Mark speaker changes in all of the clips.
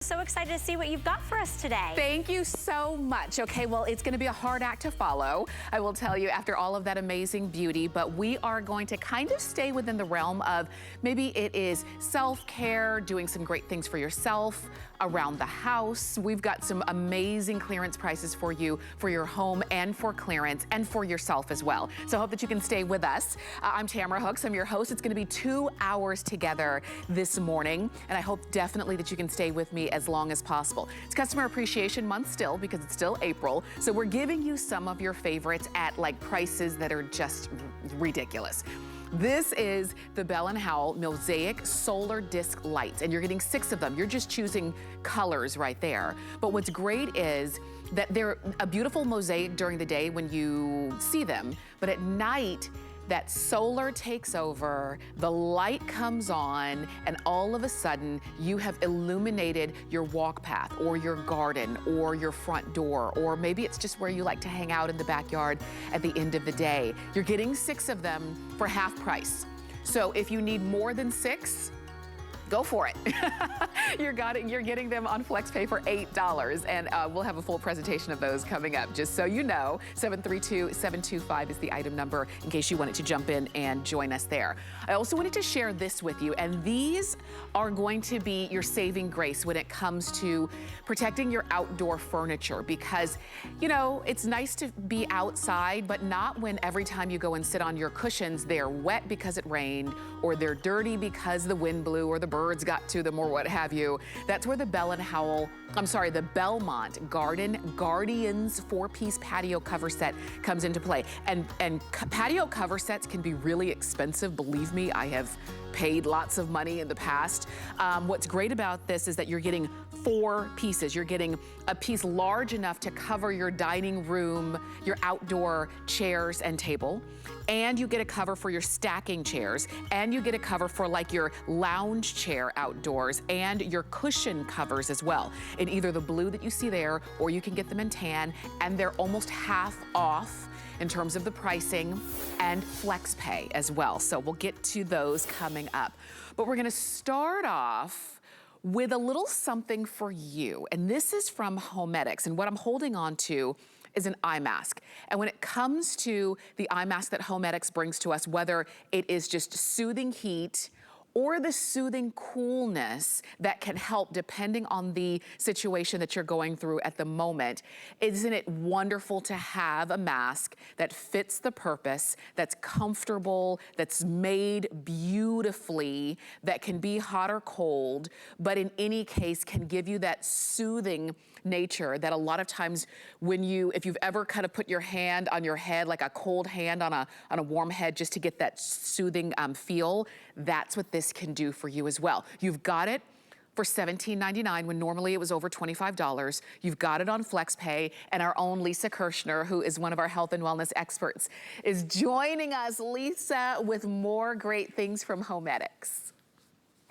Speaker 1: So excited to see what you've got for us today.
Speaker 2: Thank you so much. Okay, well, it's going to be a hard act to follow, I will tell you, after all of that amazing beauty, but we are going to kind of stay within the realm of maybe it is self-care, doing some great things for yourself, around the house. We've got some amazing clearance prices for you, for your home and for clearance and for yourself as well. So I hope that you can stay with us. I'm Tamara Hooks, I'm your host. It's gonna be 2 hours together this morning, and I hope definitely that you can stay with me as long as possible. It's Customer Appreciation Month still, because it's still April, so we're giving you some of your favorites at like prices that are just ridiculous. This is the Bell & Howell Mosaic Solar Disc Lights, and you're getting 6 of them. You're just choosing colors right there. But what's great is that they're a beautiful mosaic during the day when you see them, but at night, that solar takes over, the light comes on, and all of a sudden, you have illuminated your walk path, or your garden, or your front door, or maybe it's just where you like to hang out in the backyard at the end of the day. You're getting 6 of them for half price. So if you need more than 6, go for it. You're getting them on FlexPay for $8, and we'll have a full presentation of those coming up, just so you know. 732-725 is the item number in case you wanted to jump in and join us there. I also wanted to share this with you, and these are going to be your saving grace when it comes to protecting your outdoor furniture, because, you know, it's nice to be outside, but not when every time you go and sit on your cushions, they're wet because it rained, or they're dirty because the wind blew, or the birds got to them, or what have you. That's where the the Belmont Garden Guardians 4-piece patio cover set comes into play. And patio cover sets can be really expensive, believe me. I have paid lots of money in the past. What's great about this is that you're getting 4 pieces. You're getting a piece large enough to cover your dining room, your outdoor chairs and table, and you get a cover for your stacking chairs, and you get a cover for like your lounge chair outdoors, and your cushion covers as well, in either the blue that you see there, or you can get them in tan, and they're almost half off in terms of the pricing, and FlexPay as well. So we'll get to those coming up. But we're gonna start off with a little something for you. And this is from Homedics, and what I'm holding on to is an eye mask. And when it comes to the eye mask that Homedics brings to us, whether it is just soothing heat or the soothing coolness that can help depending on the situation that you're going through at the moment, isn't it wonderful to have a mask that fits the purpose, that's comfortable, that's made beautifully, that can be hot or cold, but in any case can give you that soothing nature that a lot of times when if you've ever kind of put your hand on your head, like a cold hand on a warm head, just to get that soothing feel, that's what this can do for you as well. You've got it for $17.99 when normally it was over $25. You've got it on FlexPay, and our own Lisa Kirshner, who is one of our health and wellness experts, is joining us. Lisa, with more great things from Homedics.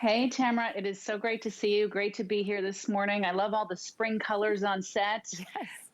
Speaker 3: Hey, Tamara, it is so great to see you. Great to be here this morning. I love all the spring colors on set.
Speaker 2: Yes.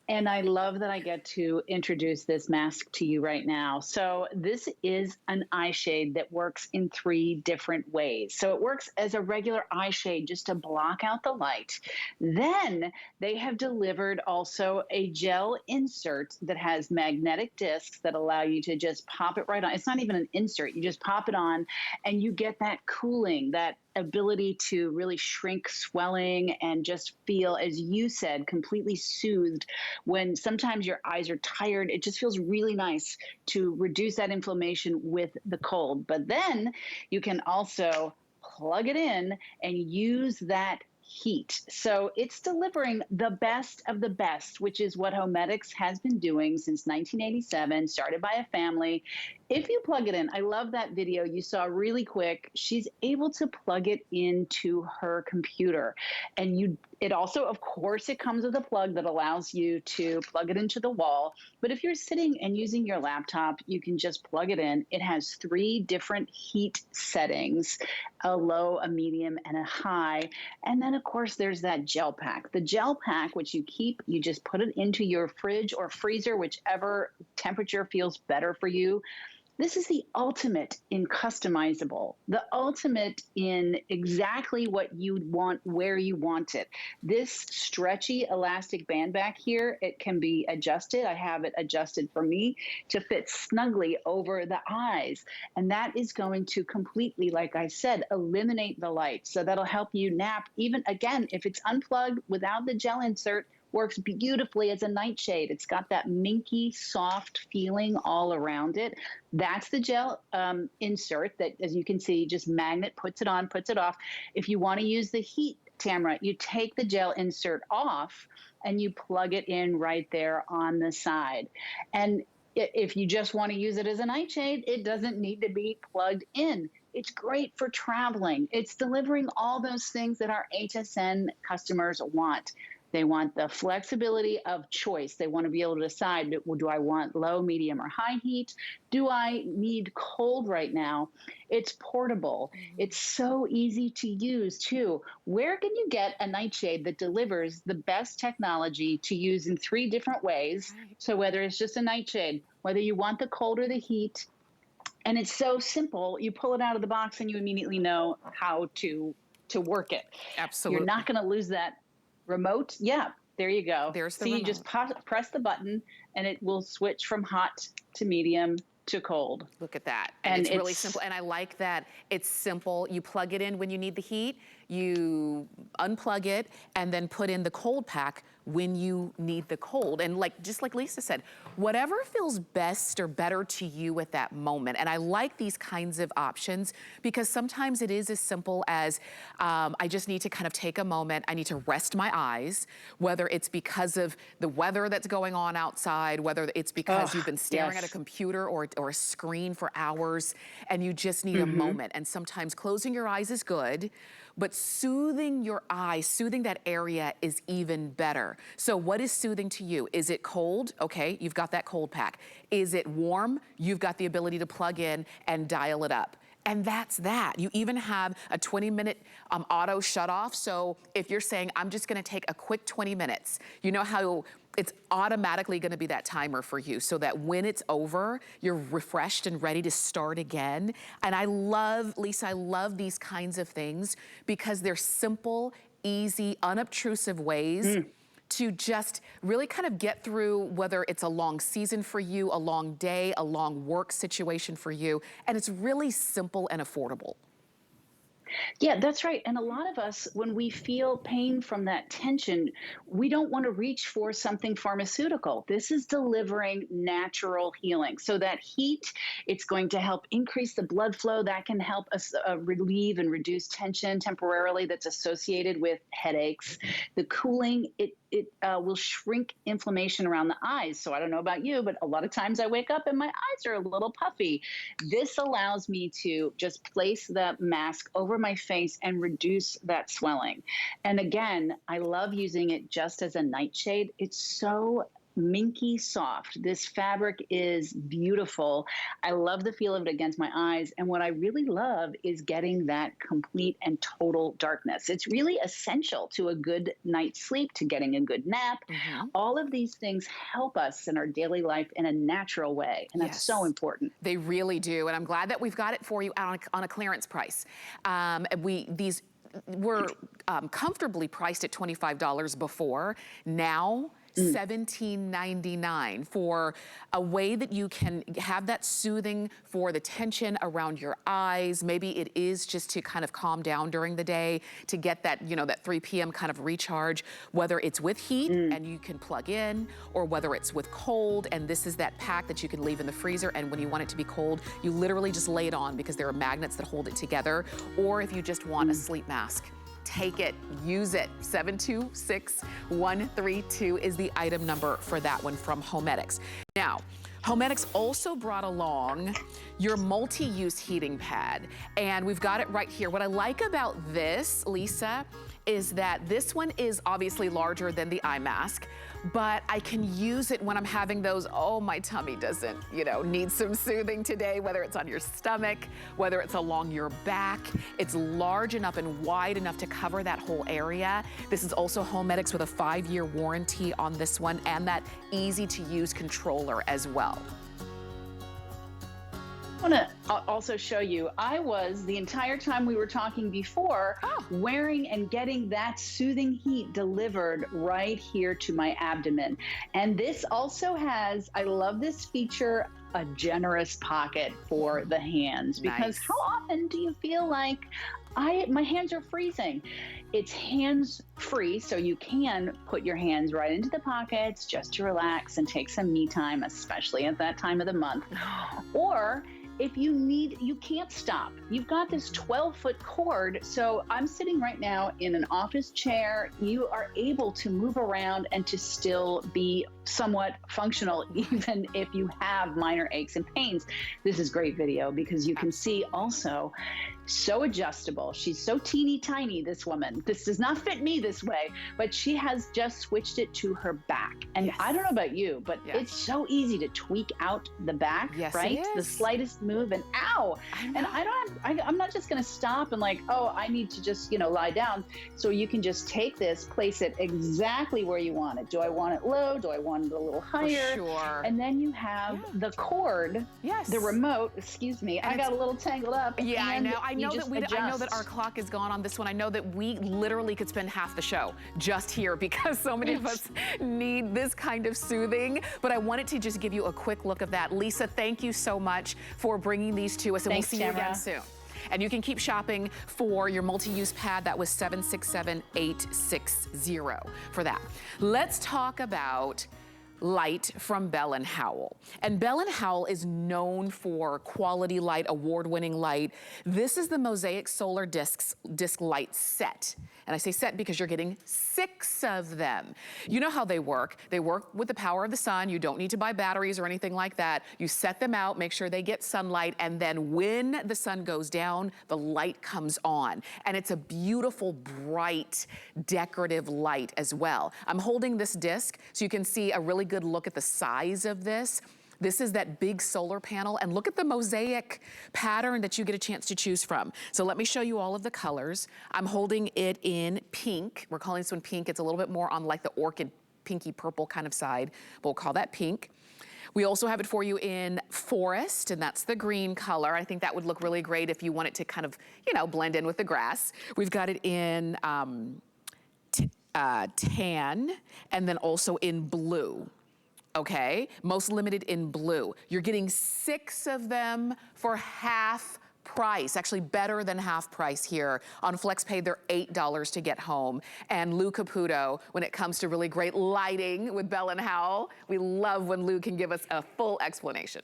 Speaker 3: And I love that I get to introduce this mask to you right now. So this is an eye shade that works in 3 different ways. So it works as a regular eye shade just to block out the light. Then they have delivered also a gel insert that has magnetic discs that allow you to just pop it right on. It's not even an insert. You just pop it on and you get that cooling, that ability to really shrink swelling and just feel, as you said, completely soothed. When sometimes your eyes are tired, it just feels really nice to reduce that inflammation with the cold. But then you can also plug it in and use that heat. So it's delivering the best of the best, which is what Homedics has been doing since 1987, started by a family. If you plug it in, I love that video you saw really quick. She's able to plug it into her computer. And it also, of course, it comes with a plug that allows you to plug it into the wall. But if you're sitting and using your laptop, you can just plug it in. It has 3 different heat settings, a low, a medium, and a high. And then, of course, there's that gel pack. The gel pack, which you just put it into your fridge or freezer, whichever temperature feels better for you. This is the ultimate in customizable, the ultimate in exactly what you want, where you want it. This stretchy elastic band back here, it can be adjusted. I have it adjusted for me to fit snugly over the eyes. And that is going to completely, like I said, eliminate the light. So that'll help you nap, even again, if it's unplugged without the gel insert, works beautifully as a nightshade. It's got that minky, soft feeling all around it. That's the gel insert that, as you can see, just magnet, puts it on, puts it off. If you want to use the heat, Tamara, you take the gel insert off and you plug it in right there on the side. And if you just want to use it as a nightshade, it doesn't need to be plugged in. It's great for traveling. It's delivering all those things that our HSN customers want. They want the flexibility of choice. They want to be able to decide, well, do I want low, medium, or high heat? Do I need cold right now? It's portable. It's so easy to use, too. Where can you get a nightshade that delivers the best technology to use in 3 different ways? So whether it's just a nightshade, whether you want the cold or the heat, and it's so simple, you pull it out of the box and you immediately know how to work it.
Speaker 2: Absolutely.
Speaker 3: You're not going to lose that remote. Yeah, there you go.
Speaker 2: There's the
Speaker 3: See,
Speaker 2: remote.
Speaker 3: you just press the button and it will switch from hot to medium to cold.
Speaker 2: Look at that. And it's really simple. And I like that it's simple. You plug it in when you need the heat, you unplug it, and then put in the cold pack when you need the cold. And just like Lisa said, whatever feels best or better to you at that moment. And I like these kinds of options because sometimes it is as simple as I just need to kind of take a moment. I need to rest my eyes, whether it's because of the weather that's going on outside, whether it's because you've been staring at a computer or a screen for hours and you just need a moment. And sometimes closing your eyes is good, but soothing your eyes, soothing that area is even better. So what is soothing to you? Is it cold? Okay, you've got that cold pack. Is it warm? You've got the ability to plug in and dial it up. And that's that. You even have a 20-minute auto shut off. So if you're saying, I'm just gonna take a quick 20 minutes, you know how it's automatically gonna be that timer for you so that when it's over, you're refreshed and ready to start again. And I love, Lisa, I love these kinds of things because they're simple, easy, unobtrusive ways to just really kind of get through whether it's a long season for you, a long day, a long work situation for you. And it's really simple and affordable.
Speaker 3: Yeah, that's right. And a lot of us, when we feel pain from that tension, we don't want to reach for something pharmaceutical. This is delivering natural healing. So that heat, it's going to help increase the blood flow. That can help us relieve and reduce tension temporarily that's associated with headaches. The cooling, it will shrink inflammation around the eyes. So I don't know about you, but a lot of times I wake up and my eyes are a little puffy. This allows me to just place the mask over my face and reduce that swelling. And again, I love using it just as a nightshade. It's so minky soft. This fabric is beautiful. I love the feel of it against my eyes. And what I really love is getting that complete and total darkness. It's really essential to a good night's sleep, to getting a good nap. All of these things help us in our daily life in a natural way. And that's so important.
Speaker 2: They really do. And I'm glad that we've got it for you on a clearance price. These were comfortably priced at $25 before. Now, $17.99 for a way that you can have that soothing for the tension around your eyes. Maybe it is just to kind of calm down during the day, to get that, that 3 p.m. kind of recharge, whether it's with heat and you can plug in, or whether it's with cold, and this is that pack that you can leave in the freezer, and when you want it to be cold, you literally just lay it on because there are magnets that hold it together. Or if you just want a sleep mask, take it, use it. 726132 is the item number for that one from Homedics. Now, Homedics also brought along your multi-use heating pad, and we've got it right here. What I like about this, Lisa, is that this one is obviously larger than the eye mask, but I can use it when I'm having those, oh, my tummy doesn't, need some soothing today, whether it's on your stomach, whether it's along your back. It's large enough and wide enough to cover that whole area. This is also Homedics with a 5-year warranty on this one, and that easy to use controller as well.
Speaker 3: want to also show you, I was, the entire time we were talking before, wearing and getting that soothing heat delivered right here to my abdomen. And this also has, I love this feature, a generous pocket for the hands. Because how often do you feel like my hands are freezing? It's hands free, so you can put your hands right into the pockets just to relax and take some me time, especially at that time of the month. Or if you need, you can't stop. You've got this 12-foot cord. So I'm sitting right now in an office chair. You are able to move around and to still be somewhat functional, even if you have minor aches and pains. This is great video because you can see also so adjustable. She's so teeny tiny, this woman. This does not fit me this way, but she has just switched it to her back. And I don't know about you, but it's so easy to tweak out the back, right? The slightest move and ow. And I'm not just going to stop and like, oh, I need to just, lie down. So you can just take this, place it exactly where you want it. Do I want it low? Do I want it a little higher?
Speaker 2: For sure.
Speaker 3: And then you have the cord, the remote, excuse me. And I got a little tangled up.
Speaker 2: Yeah, I know. I know
Speaker 3: adjust.
Speaker 2: that our clock is gone on this one. I know that we literally could spend half the show just here because so many of us need this kind of soothing. But I wanted to just give you a quick look of that. Lisa, thank you so much for bringing these to us, and
Speaker 3: Thanks,
Speaker 2: we'll see you again soon. And you can keep shopping for your multi-use pad. That was $767,860 for that. Let's talk about light from Bell & Howell. And Bell & Howell is known for quality light, award-winning light. This is the Mosaic Solar disc light set. And I say set because you're getting 6 of them. You know how they work. They work with the power of the sun. You don't need to buy batteries or anything like that. You set them out, make sure they get sunlight, and then when the sun goes down, the light comes on. And it's a beautiful, bright, decorative light as well. I'm holding this disc so you can see a really good look at the size of this. This is that big solar panel, and look at the mosaic pattern that you get a chance to choose from. So let me show you all of the colors. I'm holding it in pink. We're calling this one pink. It's a little bit more on like the orchid pinky purple kind of side, but we'll call that pink. We also have it for you in forest, and that's the green color. I think that would look really great if you want it to kind of, blend in with the grass. We've got it in tan, and then also in blue. Okay, most limited in blue. You're getting 6 of them for half price, actually better than half price here. On FlexPay, they're $8 to get home. And Lou Caputo, when it comes to really great lighting with Bell & Howell, we love when Lou can give us a full explanation.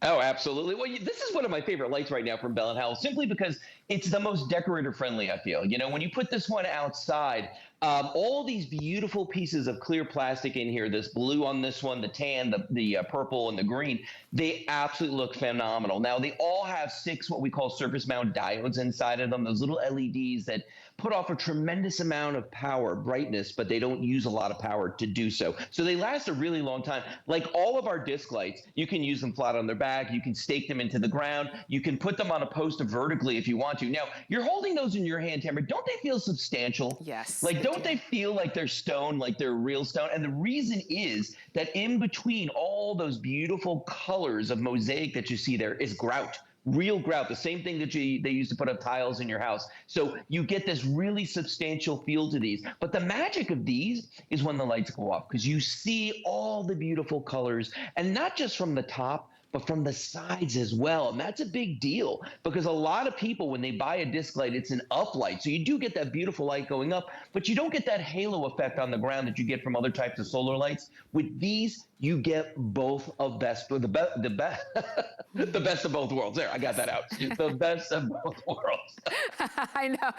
Speaker 4: Oh, absolutely. Well, this is one of my favorite lights right now from Bell & Howell, simply because it's the most decorator friendly, I feel. When you put this one outside, all these beautiful pieces of clear plastic in here, this blue on this one, the tan, the purple, and the green, they absolutely look phenomenal. Now, they all have 6 what we call surface mount diodes inside of them, those little LEDs that put off a tremendous amount of power, brightness, but they don't use a lot of power to do so. So they last a really long time. Like all of our disc lights, you can use them flat on their back, you can stake them into the ground, you can put them on a post vertically if you want to. Now, you're holding those in your hand, Tamara. Don't they feel substantial?
Speaker 2: Yes.
Speaker 4: Like, don't they feel like they're stone, like they're real stone? And the reason is that in between all those beautiful colors of mosaic that you see there is grout. Real grout, the same thing that they use to put up tiles in your house. So you get this really substantial feel to these. But the magic of these is when the lights go off, because you see all the beautiful colors, and not just from the top, but from the sides as well. And that's a big deal, because a lot of people, when they buy a disc light, it's an uplight. So you do get that beautiful light going up, but you don't get that halo effect on the ground that you get from other types of solar lights. With these, you get both of the best of both worlds. There, I got that out. The best of both worlds.
Speaker 2: I know,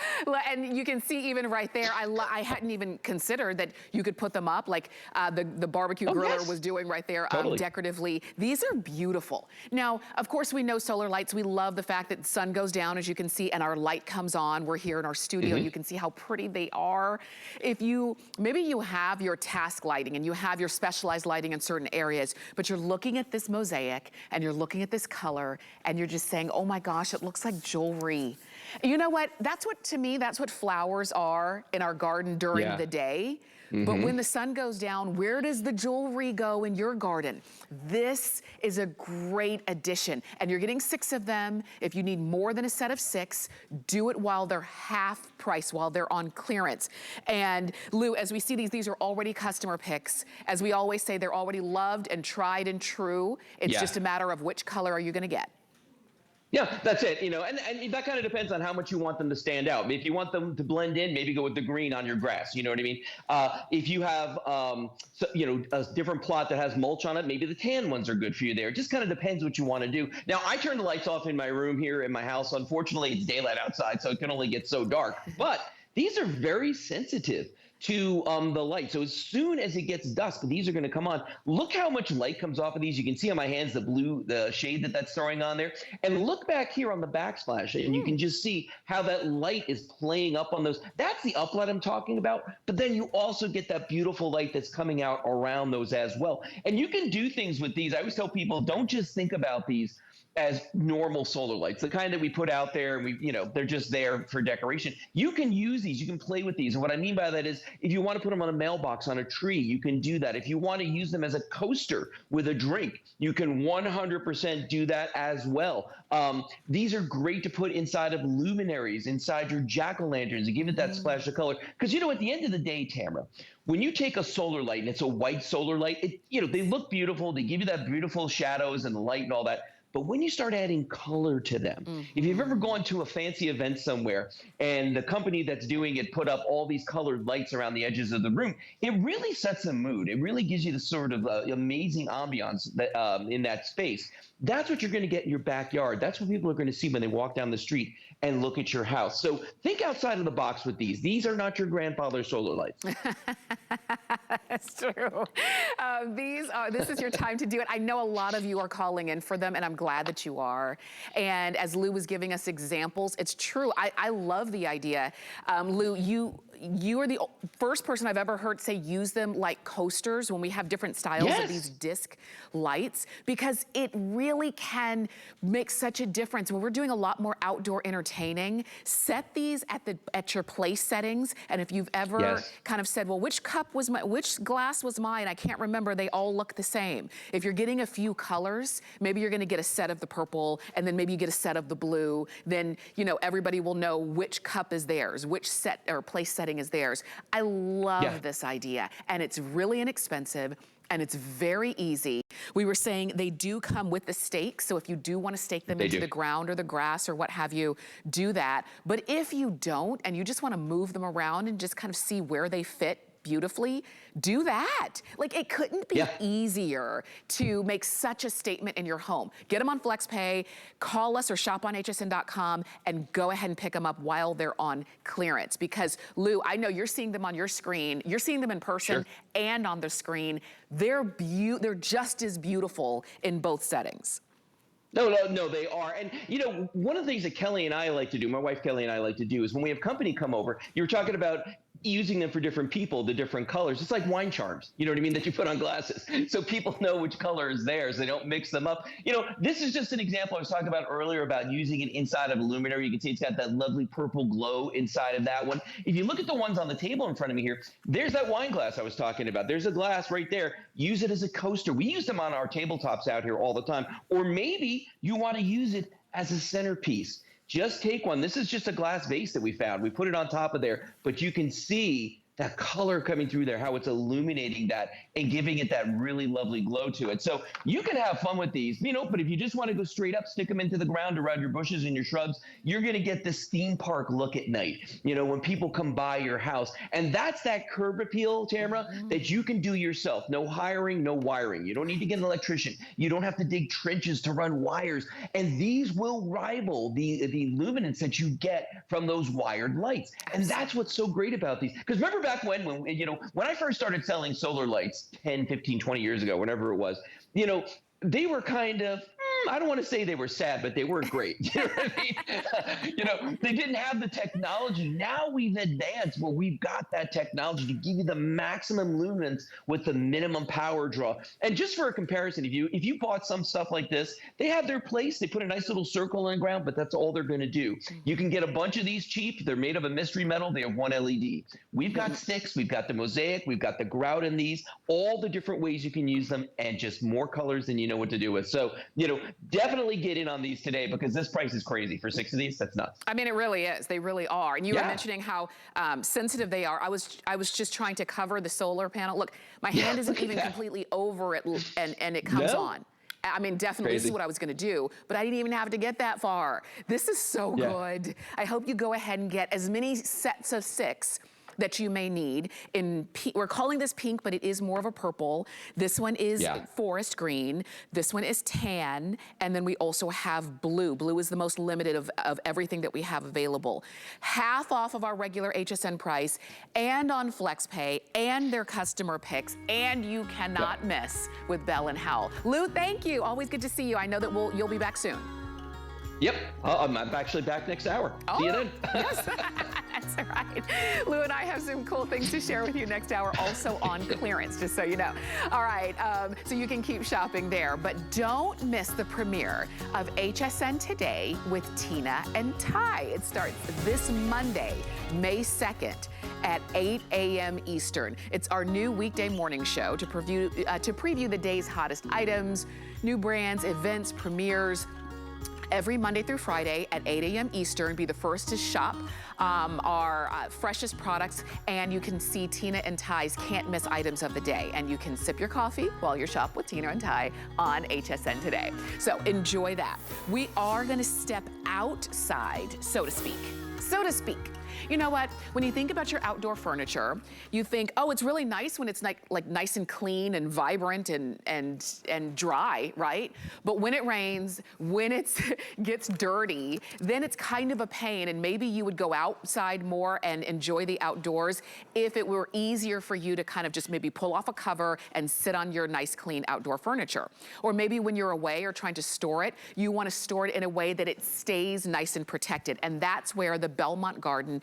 Speaker 2: and you can see even right there, I hadn't even considered that you could put them up like the barbecue griller was doing right there, decoratively. These are beautiful. Now, of course, we know solar lights. We love the fact that the sun goes down, as you can see, and our light comes on. We're here in our studio. You can see how pretty they are. Maybe you have your task lighting and you have your specialized lighting in certain areas, but you're looking at this mosaic and you're looking at this color and you're just saying, oh my gosh, it looks like jewelry. You know what? To me, that's what flowers are in our garden during the day. But when the sun goes down, where does the jewelry go in your garden? This is a great addition. And you're getting 6 of them. If you need more than a set of 6, do it while they're half price, while they're on clearance. And Lou, as we see these are already customer picks. As we always say, they're already loved and tried and true. It's just a matter of which color are you gonna get.
Speaker 4: Yeah, that's it. And that kind of depends on how much you want them to stand out. If you want them to blend in, maybe go with the green on your grass. You know what I mean? If you have, a different plot that has mulch on it, maybe the tan ones are good for you there. It just kind of depends what you want to do. Now, I turn the lights off in my room here in my house. Unfortunately, it's daylight outside, so it can only get so dark. But these are very sensitive to the light. So as soon as it gets dusk, these are going to come on. Look how much light comes off of these. You can see on my hands the shade that's throwing on there. And look back here on the backsplash, and you can just see how that light is playing up on those. That's the uplight I'm talking about. But then you also get that beautiful light that's coming out around those as well. And you can do things with these. I always tell people, don't just think about these as normal solar lights, the kind that we put out there and they're just there for decoration. You can use these, you can play with these. And what I mean by that is if you want to put them on a mailbox, on a tree, you can do that. If you want to use them as a coaster with a drink, you can 100% do that as well. These are great to put inside of luminaries, inside your jack-o'-lanterns, and give it that splash of color. Because at the end of the day, Tamara, when you take a solar light and it's a white solar light, they look beautiful. They give you that beautiful shadows and the light and all that. But when you start adding color to them, if you've ever gone to a fancy event somewhere and the company that's doing it put up all these colored lights around the edges of the room, it really sets a mood. It really gives you the sort of amazing ambiance that, in that space. That's what you're going to get in your backyard. That's what people are going to see when they walk down the street and look at your house. So think outside of the box with these. These are not your grandfather's solar lights.
Speaker 2: That's true. This is your time to do it. I know a lot of you are calling in for them, and I'm glad that you are. And as Lou was giving us examples, it's true. I love the idea. Lou, you are the first person I've ever heard say use them like coasters when we have different styles of these disc lights, because it really can make such a difference. When we're doing a lot more outdoor entertaining, set these at your place settings. And if you've ever kind of said, well, which glass was mine? I can't remember. They all look the same. If you're getting a few colors, maybe you're gonna get a set of the purple, and then maybe you get a set of the blue. Then, everybody will know which cup is theirs, which set or place setting is theirs. I love this idea, and it's really inexpensive, and it's very easy. We were saying they do come with the stakes, so if you do want to stake them into the ground or the grass or what have you, do that. But if you don't, and you just want to move them around and just kind of see where they fit beautifully, do that. Like, it couldn't be easier to make such a statement in your home. Get them on FlexPay, call us or shop on hsn.com, and go ahead and pick them up while they're on clearance. Because Lou, I know you're seeing them on your screen, you're seeing them in person and on the screen. They're just as beautiful in both settings.
Speaker 4: No, they are. And, one of the things that Kelly and I like to do, my wife Kelly and I like to do, is when we have company come over, you were talking about using them for different people, the different colors. It's like wine charms, you know what I mean, that you put on glasses. So people know which color is theirs. They don't mix them up. This is just an example I was talking about earlier about using it inside of a luminary. You can see it's got that lovely purple glow inside of that one. If you look at the ones on the table in front of me here, there's that wine glass I was talking about. There's a glass right there. Use it as a coaster. We use them on our tabletops out here all the time. Or maybe you want to use it as a centerpiece. Just take one. This is just a glass vase that we found. We put it on top of there, but you can see that color coming through there, how it's illuminating that and giving it that really lovely glow to it. So you can have fun with these, but if you just want to go straight up, stick them into the ground around your bushes and your shrubs, you're going to get this theme park look at night, when people come by your house. And that's that curb appeal, Tamara, that you can do yourself. No hiring, no wiring. You don't need to get an electrician. You don't have to dig trenches to run wires. And these will rival the luminance that you get from those wired lights. And that's what's so great about these. Because remember back when I first started selling solar lights 10, 15, 20 years ago, whenever it was, they were kind of, I don't want to say they were sad, but they weren't great. You know what I mean? They didn't have the technology. Now we've advanced where we've got that technology to give you the maximum lumens with the minimum power draw. And just for a comparison, if you bought some stuff like this, they have their place. They put a nice little circle on the ground, but that's all they're going to do. You can get a bunch of these cheap. They're made of a mystery metal. They have one LED. We've got sticks. We've got the Mosaic. We've got the grout in these, all the different ways you can use them, and just more colors than you know what to do with. So, definitely get in on these today because this price is crazy for 6 of these. That's nuts.
Speaker 2: I mean, it really is. They really are. And you were mentioning how sensitive they are. I was just trying to cover the solar panel. Look, my hand isn't even completely over it, and it comes on. I mean, definitely, this is what I was going to do, but I didn't even have to get that far. This is so good. I hope you go ahead and get as many sets of 6 that you may need. We're calling this pink, but it is more of a purple. This one is forest green. This one is tan. And then we also have blue. Blue is the most limited of everything that we have available. Half off of our regular HSN price, and on FlexPay, and their customer picks, and you cannot miss with Bell and Howell. Lou, thank you. Always good to see you. I know that you'll be back soon.
Speaker 4: Yep, I'm actually back next hour. See you then.
Speaker 2: Yes, that's all right. Lou and I have some cool things to share with you next hour, also on clearance, just so you know. All right, so you can keep shopping there, but don't miss the premiere of HSN Today with Tina and Ty. It starts this Monday, May 2nd. At 8 a.m. Eastern. It's our new weekday morning show to preview the day's hottest items, new brands, events, premieres. Every Monday through Friday at 8 a.m. Eastern, be the first to shop our freshest products, and you can see Tina and Ty's can't miss items of the day. And you can sip your coffee while you shop with Tina and Ty on HSN Today. So enjoy that. We are gonna step outside, so to speak. You know what? When you think about your outdoor furniture, you think, oh, it's really nice when it's like nice and clean and vibrant and dry, right? But when it rains, when it gets dirty, then it's kind of a pain, and maybe you would go outside more and enjoy the outdoors if it were easier for you to kind of just maybe pull off a cover and sit on your nice, clean outdoor furniture. Or maybe when you're away or trying to store it, you want to store it in a way that it stays nice and protected. And that's where the Belmont Guardians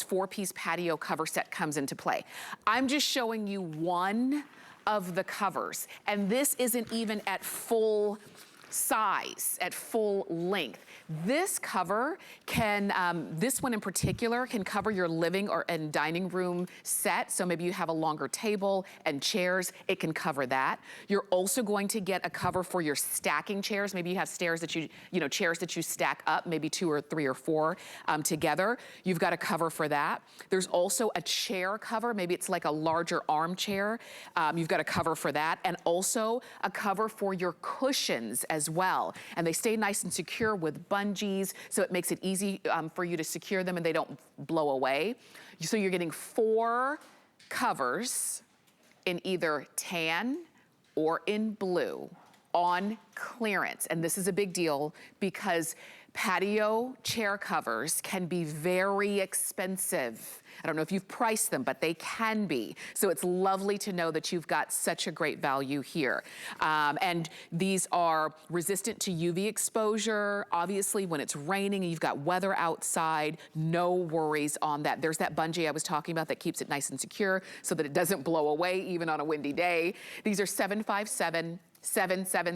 Speaker 2: 4-piece patio cover set comes into play. I'm just showing you one of the covers, and this isn't even at full size, at full length. This cover can, this one in particular, can cover your living and dining room set. So maybe you have a longer table and chairs, it can cover that. You're also going to get a cover for your stacking chairs. Maybe you have chairs that you stack up, maybe 2 or 3 or 4 together. You've got a cover for that. There's also a chair cover. Maybe it's like a larger armchair. You've got a cover for that. And also a cover for your cushions as well. And they stay nice and secure with Bungees, so it makes it easy for you to secure them and they don't blow away. So you're getting 4 covers in either tan or in blue on clearance. And this is a big deal because patio chair covers can be very expensive. I don't know if you've priced them, but they can be. So it's lovely to know that you've got such a great value here. And these are resistant to UV exposure. Obviously, when it's raining and you've got weather outside, no worries on that. There's that bungee I was talking about that keeps it nice and secure so that it doesn't blow away even on a windy day. These are 757-777.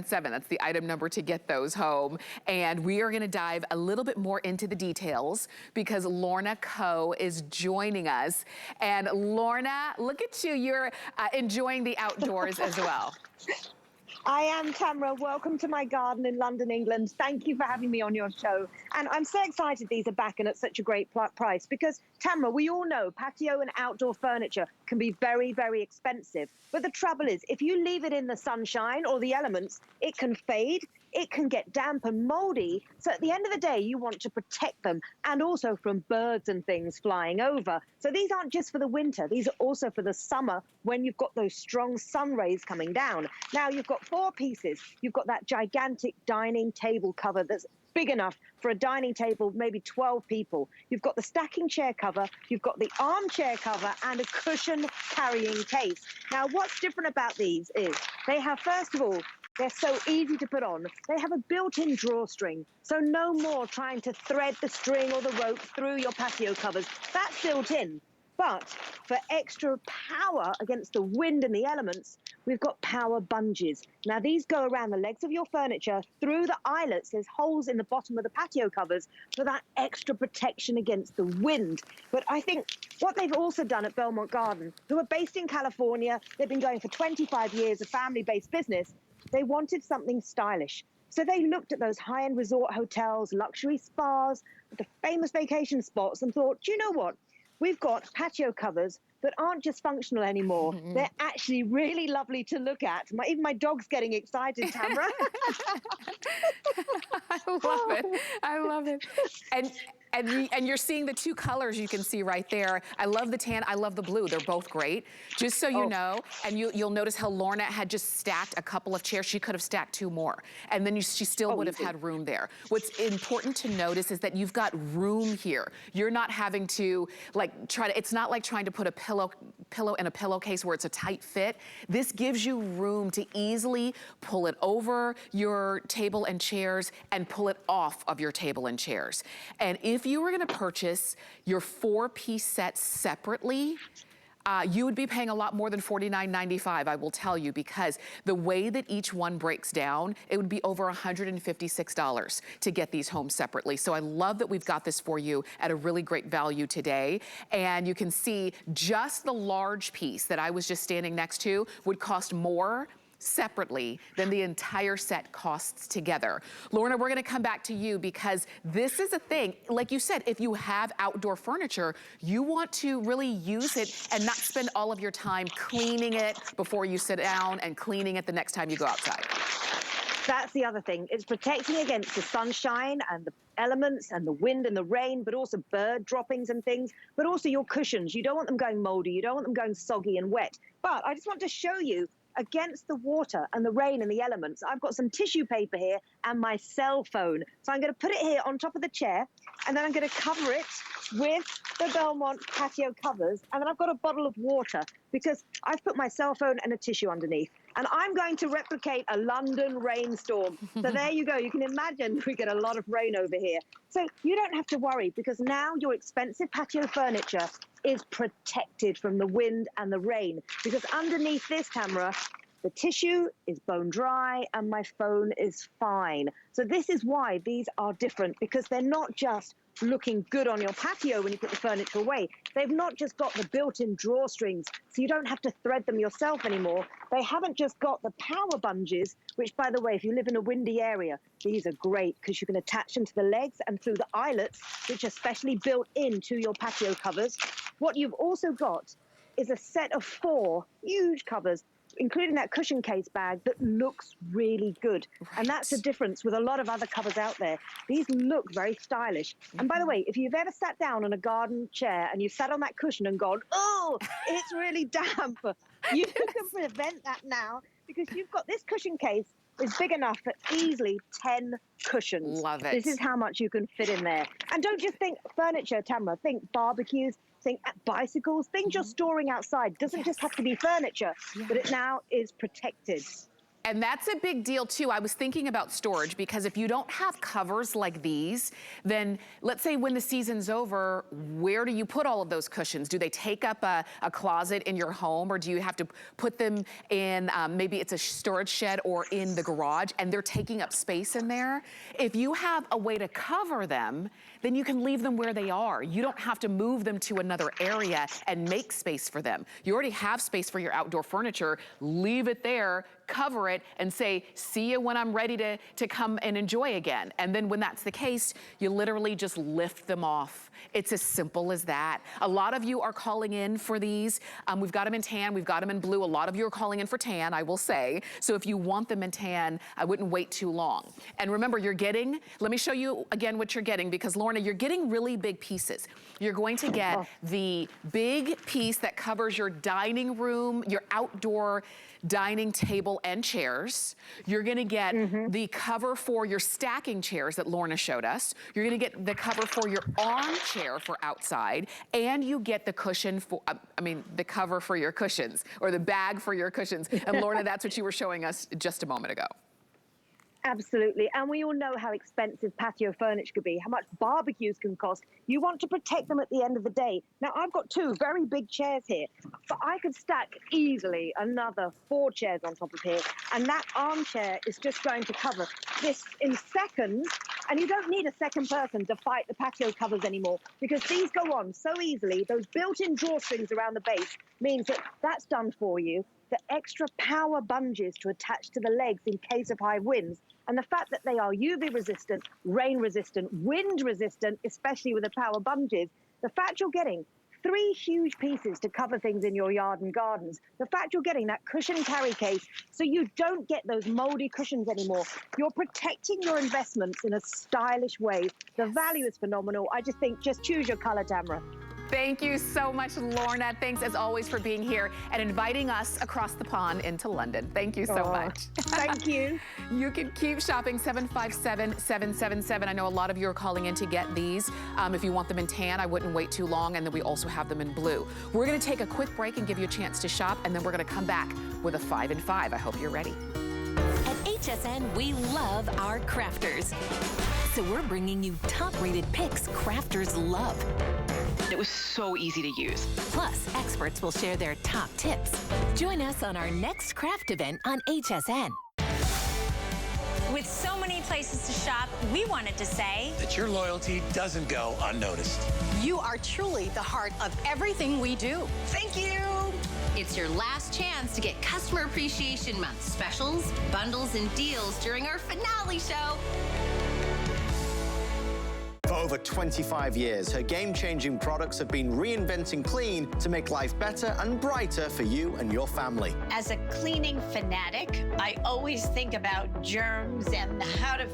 Speaker 2: That's the item number to get those home. And we are gonna dive a little bit more into the details because Lorna Coe is joining us. And Lorna, look at you, you're enjoying the outdoors as well.
Speaker 5: I am, Tamara. Welcome to my garden in London, England. Thank you for having me on your show. And I'm so excited these are back and at such a great price because, Tamara, we all know patio and outdoor furniture can be very, very expensive. But the trouble is, if you leave it in the sunshine or the elements, it can fade, it can get damp and moldy. So at the end of the day, you want to protect them, and also from birds and things flying over. So these aren't just for the winter, these are also for the summer when you've got those strong sun rays coming down. Now you've got 4 pieces. You've got that gigantic dining table cover that's big enough for a dining table, maybe 12 people. You've got the stacking chair cover, you've got the armchair cover, and a cushion carrying case. Now, what's different about these is they have, first of all, They're so easy to put on. They have a built-in drawstring, so no more trying to thread the string or the rope through your patio covers. That's built in. But for extra power against the wind and the elements, we've got power bungees. Now, these go around the legs of your furniture, through the eyelets. There's holes in the bottom of the patio covers for that extra protection against the wind. But I think what they've also done at Belmont Garden, who are based in California, they've been going for 25 years, a family-based business, they wanted something stylish. So they looked at those high-end resort hotels, luxury spas, the famous vacation spots, and thought, do you know what? We've got patio covers that aren't just functional anymore. They're actually really lovely to look at. Even my dog's getting excited, Tamara.
Speaker 2: I love it. I love it. And you're seeing the two colors you can see right there. I love the tan, I love the blue. They're both great. Just so you know, and you'll notice how Lorna had just stacked a couple of chairs. She could have stacked 2 more. And then she still would have had room there. What's important to notice is that you've got room here. You're not having to it's not like trying to put a pillow in a pillowcase where it's a tight fit. This gives you room to easily pull it over your table and chairs and pull it off of your table and chairs. And if you were gonna purchase your 4-piece set separately, you would be paying a lot more than $49.95, I will tell you, because the way that each one breaks down, it would be over $156 to get these home separately. So I love that we've got this for you at a really great value today. And you can see just the large piece that I was just standing next to would cost more separately than the entire set costs together. Lorna, we're gonna come back to you because this is a thing. Like you said, if you have outdoor furniture, you want to really use it and not spend all of your time cleaning it before you sit down and cleaning it the next time you go outside.
Speaker 5: That's the other thing. It's protecting against the sunshine and the elements and the wind and the rain, but also bird droppings and things, but also your cushions. You don't want them going moldy. You don't want them going soggy and wet. But I just want to show you against the water and the rain and the elements. I've got some tissue paper here and my cell phone. So I'm going to put it here on top of the chair, and then I'm going to cover it with the Belmont patio covers. And then I've got a bottle of water because I've put my cell phone and a tissue underneath. And I'm going to replicate a London rainstorm. So there you go. You can imagine we get a lot of rain over here. So you don't have to worry because now your expensive patio furniture is protected from the wind and the rain. Because underneath this, Tamara, the tissue is bone dry and my phone is fine. So this is why these are different, because they're not just looking good on your patio when you put the furniture away. They've not just got the built-in drawstrings, so you don't have to thread them yourself anymore. They haven't just got the power bungees, which, by the way, if you live in a windy area, these are great because you can attach them to the legs and through the eyelets, which are specially built into your patio covers. What you've also got is a set of 4 huge covers, including that cushion case bag that looks really good. Right. And that's the difference with a lot of other covers out there. These look very stylish. And by the way, if you've ever sat down on a garden chair and you've sat on that cushion and gone, oh, it's really damp, you can prevent that now because you've got this cushion case is big enough for easily 10 cushions.
Speaker 2: Love it.
Speaker 5: This is how much you can fit in there. And don't just think furniture, Tamara, think barbecues, think bicycles, things you're storing outside. Doesn't just have to be furniture, but it now is protected.
Speaker 2: And that's a big deal too. I was thinking about storage because if you don't have covers like these, then let's say when the season's over, where do you put all of those cushions? Do they take up a closet in your home, or do you have to put them in, maybe it's a storage shed or in the garage and they're taking up space in there? If you have a way to cover them, then you can leave them where they are. You don't have to move them to another area and make space for them. You already have space for your outdoor furniture. Leave it there, cover it, and say, see you when I'm ready to come and enjoy again. And then when that's the case, you literally just lift them off. It's as simple as that. A lot of you are calling in for these. We've got them in tan, we've got them in blue. A lot of you are calling in for tan, I will say. So if you want them in tan, I wouldn't wait too long. And remember, you're getting, let me show you again what you're getting, because Lorna, you're getting really big pieces. You're going to get the big piece that covers your dining room, your outdoor dining table table and chairs. You're gonna get the cover for your stacking chairs that Lorna showed us. You're gonna get the cover for your armchair for outside, and you get the cushion for, the cover for your cushions, or the bag for your cushions. And Lorna, that's what you were showing us just a moment ago.
Speaker 5: Absolutely. And we all know how expensive patio furniture could be, how much barbecues can cost. You want to protect them at the end of the day. Now, I've got 2 very big chairs here, but I could stack easily another 4 chairs on top of here. And that armchair is just going to cover this in seconds. And you don't need a second person to fight the patio covers anymore, because these go on so easily. Those built-in drawstrings around the base means that that's done for you. The extra power bungees to attach to the legs in case of high winds. And the fact that they are UV resistant, rain resistant, wind resistant, especially with the power bungees, the fact you're getting 3 huge pieces to cover things in your yard and gardens, the fact you're getting that cushion carry case so you don't get those moldy cushions anymore, you're protecting your investments in a stylish way. The value is phenomenal. I just think, just choose your color, Tamara.
Speaker 2: Thank you so much, Lorna. Thanks as always for being here and inviting us across the pond into London. Thank you so much.
Speaker 5: Thank you.
Speaker 2: You can keep shopping 757-777. I know a lot of you are calling in to get these. If you want them in tan, I wouldn't wait too long. And then we also have them in blue. We're going to take a quick break and give you a chance to shop. And then we're going to come back with a 5 and 5. I hope you're ready.
Speaker 6: At HSN, we love our crafters. So we're bringing you top-rated picks crafters love.
Speaker 7: It was so easy to use.
Speaker 6: Plus, experts will share their top tips. Join us on our next craft event on HSN.
Speaker 1: With so many places to shop, we wanted to say
Speaker 8: that your loyalty doesn't go unnoticed.
Speaker 9: You are truly the heart of everything we do.
Speaker 7: Thank you.
Speaker 10: It's your last chance to get Customer Appreciation Month specials, bundles, and deals during our finale show.
Speaker 11: For over 25 years, her game-changing products have been reinventing clean to make life better and brighter for you and your family.
Speaker 9: As a cleaning fanatic, I always think about germs and how to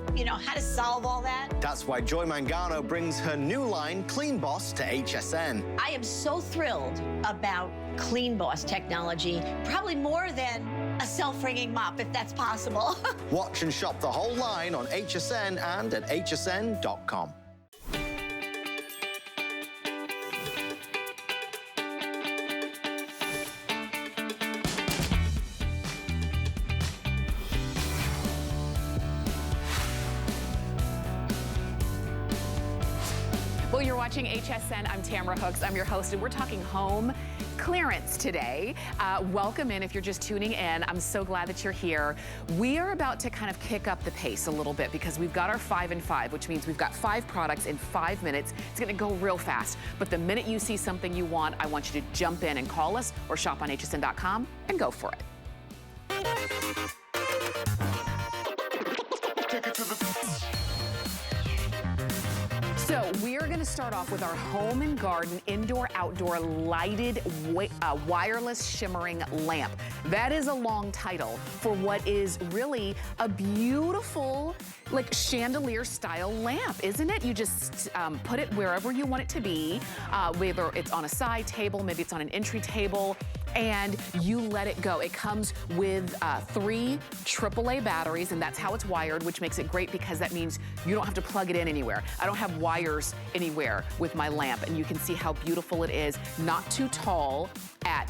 Speaker 9: solve all that.
Speaker 11: That's why Joy Mangano brings her new line, Clean Boss, to HSN.
Speaker 9: I am so thrilled about Clean Boss technology, probably more than a self-wringing mop, if that's possible.
Speaker 11: Watch and shop the whole line on HSN and at hsn.com.
Speaker 2: Well, you're watching HSN. I'm Tamara Hooks. I'm your host, and we're talking home clearance today. Welcome in if you're just tuning in. I'm so glad that you're here. We are about to kind of kick up the pace a little bit because we've got our 5 and 5, which means we've got 5 products in 5 minutes. It's gonna go real fast. But the minute you see something you want, I want you to jump in and call us or shop on hsn.com and go for it. So we are going to start off with our home and garden indoor-outdoor lighted wireless shimmering lamp. That is a long title for what is really a beautiful, like chandelier style lamp, isn't it? You just put it wherever you want it to be, whether it's on a side table, maybe it's on an entry table, and you let it go. It comes with 3 AAA batteries, and that's how it's wired, which makes it great because that means you don't have to plug it in anywhere. I don't have wires anywhere with my lamp, and you can see how beautiful it is. Not too tall at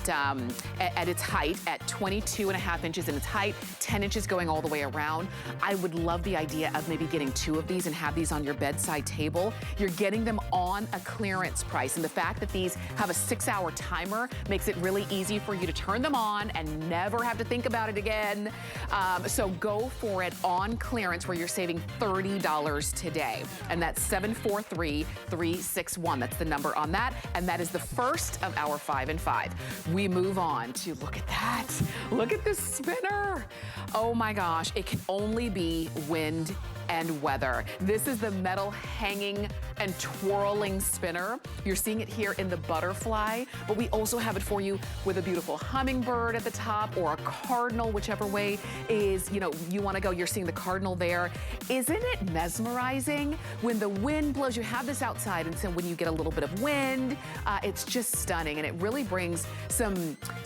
Speaker 2: its height, at 22.5 inches in its height, 10 inches going all the way around. I would love the idea of maybe getting 2 of these and have these on your bedside table. You're getting them on a clearance price, and the fact that these have a 6-hour timer makes it really easy for you to turn them on and never have to think about it again. So go for it on clearance where you're saving $30 today. And that's 743-361. That's the number on that. And that is the first of our 5 and 5. We move on to, look at that. Look at this spinner. Oh my gosh, it can only be wind and weather. This is the metal hanging and twirling spinner. You're seeing it here in the butterfly, but we also have it for you with a beautiful hummingbird at the top or a cardinal, whichever way is, you know, you want to go. You're seeing the cardinal there. Isn't it mesmerizing? When the wind blows, you have this outside, and so when you get a little bit of wind, it's just stunning, and it really brings some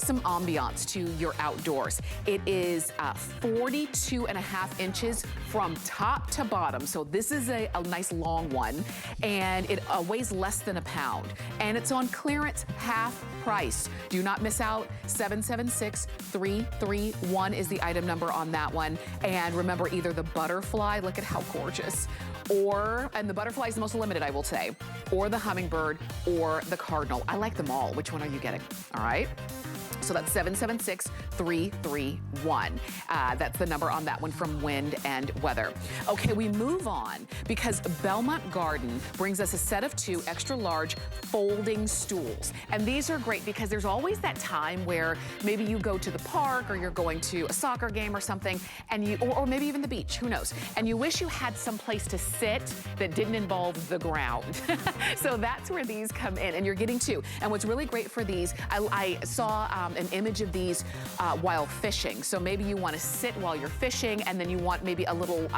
Speaker 2: ambiance to your outdoors. It is 42.5 inches from top to bottom, so this is a nice long one, and it weighs less than a pound, and it's on clearance, half price. Do not miss out. 776-331 is the item number on that one. And remember, either the butterfly, look at how gorgeous, and the butterfly is the most limited, I will say, or the hummingbird or the cardinal. I like them all. Which one are you getting? All right. So that's 776-331. That's the number on that one from Wind and Weather. Okay, we move on because Belmont Garden brings us a set of 2 extra large folding stools. And these are great because there's always that time where maybe you go to the park or you're going to a soccer game or something, and or maybe even the beach, who knows, and you wish you had some place to sit that didn't involve the ground. So that's where these come in, and you're getting 2. And what's really great for these, I saw an image of these while fishing. So maybe you want to sit while you're fishing, and then you want maybe a little,